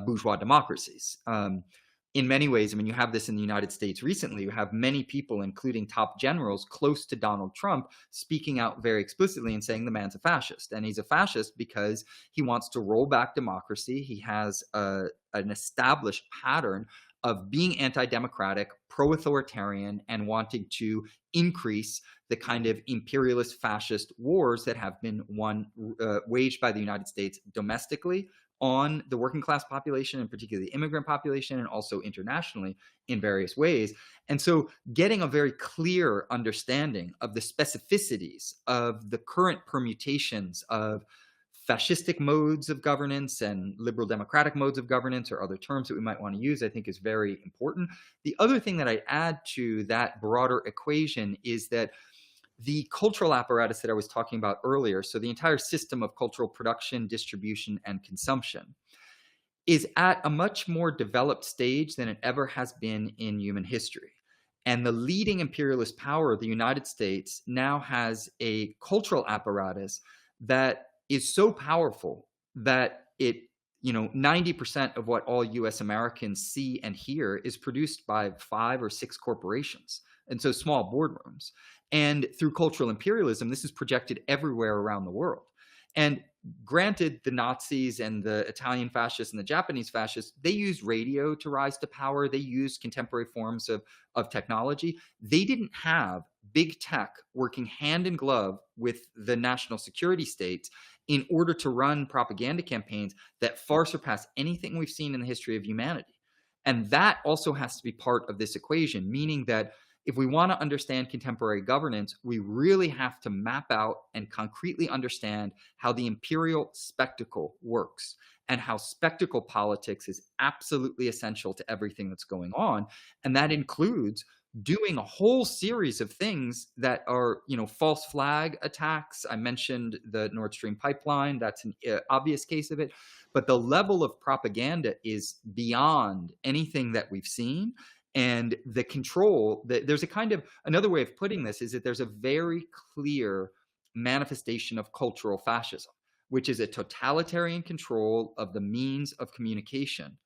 bourgeois democracies. In many ways, I mean, you have this in the United States recently. You have many people, including top generals close to Donald Trump, speaking out very explicitly and saying the man's a fascist. And he's a fascist because he wants to roll back democracy. He has an established pattern of being anti-democratic, pro-authoritarian, and wanting to increase the kind of imperialist fascist wars that have been waged by the United States domestically on the working class population, and particularly the immigrant population, and also internationally in various ways. And so getting a very clear understanding of the specificities of the current permutations of fascistic modes of governance and liberal democratic modes of governance, or other terms that we might want to use, I think is very important. The other thing that I add to that broader equation is that the cultural apparatus that I was talking about earlier, so the entire system of cultural production, distribution, and consumption, is at a much more developed stage than it ever has been in human history. And the leading imperialist power, the United States, now has a cultural apparatus that is so powerful that it, 90% of what all US Americans see and hear is produced by 5 or 6 corporations, and so small boardrooms. And through cultural imperialism, this is projected everywhere around the world. And granted, the Nazis and the Italian fascists and the Japanese fascists, they used radio to rise to power. They used contemporary forms of technology. They didn't have big tech working hand in glove with the national security states in order to run propaganda campaigns that far surpass anything we've seen in the history of humanity. And that also has to be part of this equation, meaning that if we want to understand contemporary governance, we really have to map out and concretely understand how the imperial spectacle works, and how spectacle politics is absolutely essential to everything that's going on. And that includes doing a whole series of things that are, false flag attacks. I mentioned the Nord Stream pipeline. That's an obvious case of it. But the level of propaganda is beyond anything that we've seen. And the control, there's a kind of, another way of putting this is that there's a very clear manifestation of cultural fascism, which is a totalitarian control of the means of communication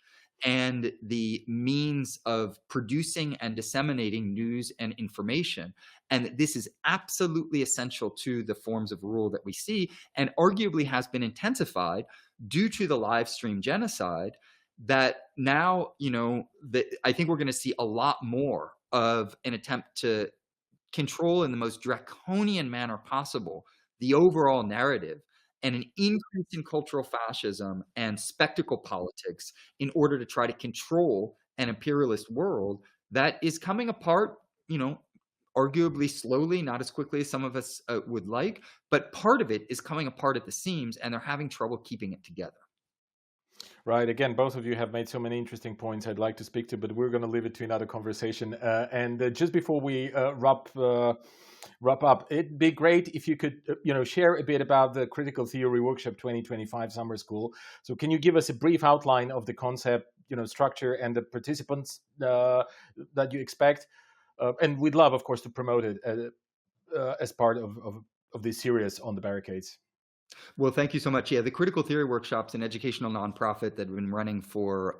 and the means of producing and disseminating news and information. And this is absolutely essential to the forms of rule that we see, and arguably has been intensified due to the live stream genocide, that now, I think we're going to see a lot more of an attempt to control in the most draconian manner possible the overall narrative, and an increase in cultural fascism and spectacle politics in order to try to control an imperialist world that is coming apart, arguably slowly, not as quickly as some of us would like, but part of it is coming apart at the seams, and they're having trouble keeping it together. Right. Again, both of you have made so many interesting points I'd like to speak to, but we're going to leave it to another conversation. And just before we wrap up, it'd be great if you could, share a bit about the Critical Theory Workshop 2025 Summer School. So can you give us a brief outline of the concept, structure, and the participants that you expect? And we'd love, of course, to promote it as part of this series on the Barricades. Well, thank you so much. Yeah, the Critical Theory Workshop's an educational nonprofit that we've been running for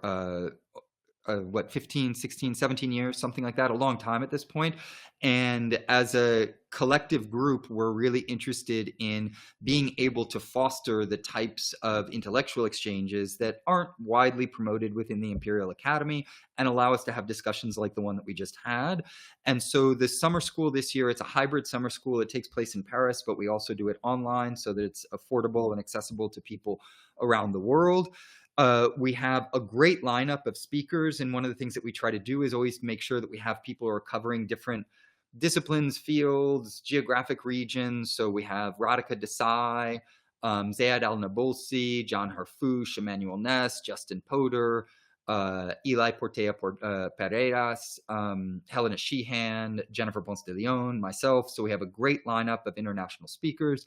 15, 16, 17 years, something like that, a long time at this point. And as a collective group, we're really interested in being able to foster the types of intellectual exchanges that aren't widely promoted within the Imperial Academy and allow us to have discussions like the one that we just had. And so the summer school this year, it's a hybrid summer school. It takes place in Paris, but we also do it online so that it's affordable and accessible to people around the world. We have a great lineup of speakers, and one of the things that we try to do is always make sure that we have people who are covering different disciplines, fields, geographic regions. So we have Radhika Desai, Zayed Al-Nabolsi, John Harfouche, Emmanuel Ness, Justin Poder, Eli Portea Pereiras, Helena Sheehan, Jennifer Ponce de Leon, myself. So we have a great lineup of international speakers.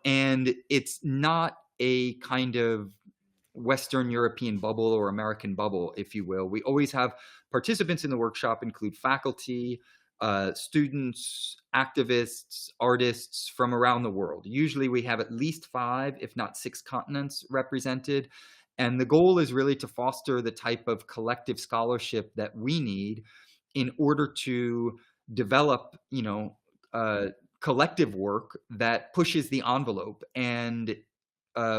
And it's not a kind of Western European bubble or American bubble, if you will. We always have participants in the workshop include faculty, students, activists, artists from around the world. Usually we have at least 5, if not 6 continents represented. And the goal is really to foster the type of collective scholarship that we need in order to develop, collective work that pushes the envelope and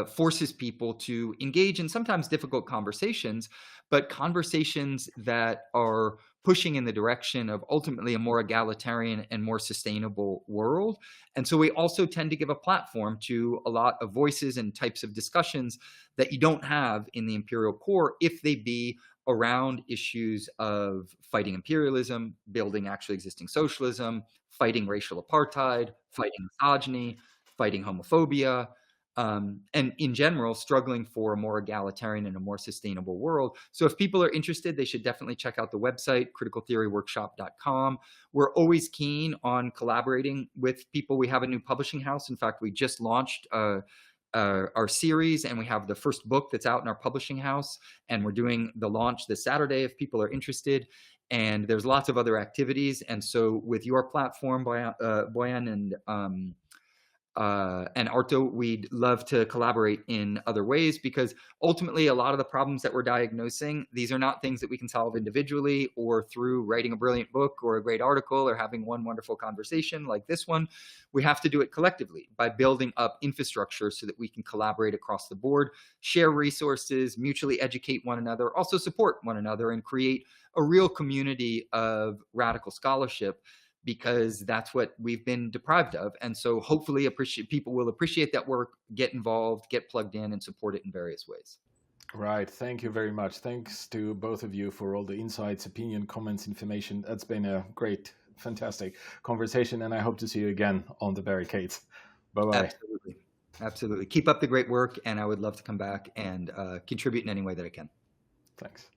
forces people to engage in sometimes difficult conversations, but conversations that are pushing in the direction of ultimately a more egalitarian and more sustainable world. And so we also tend to give a platform to a lot of voices and types of discussions that you don't have in the imperial core if they be around issues of fighting imperialism, building actually existing socialism, fighting racial apartheid, fighting misogyny, fighting homophobia, and in general, struggling for a more egalitarian and a more sustainable world. So if people are interested, they should definitely check out the website, criticaltheoryworkshop.com. We're always keen on collaborating with people. We have a new publishing house. In fact, we just launched our series, and we have the first book that's out in our publishing house, and we're doing the launch this Saturday if people are interested. And there's lots of other activities. And so with your platform, Boyan and Arto, we'd love to collaborate in other ways, because ultimately a lot of the problems that we're diagnosing, these are not things that we can solve individually or through writing a brilliant book or a great article or having one wonderful conversation like this one. We have to do it collectively by building up infrastructure so that we can collaborate across the board, share resources, mutually educate one another, also support one another, and create a real community of radical scholarship, because that's what we've been deprived of. And so hopefully people will appreciate that work, get involved, get plugged in, and support it in various ways. Right. Thank you very much. Thanks to both of you for all the insights, opinion, comments, information. That's been a great, fantastic conversation, and I hope to see you again on the Barricades. Bye-bye. Absolutely. Absolutely. Keep up the great work, and I would love to come back and contribute in any way that I can. Thanks.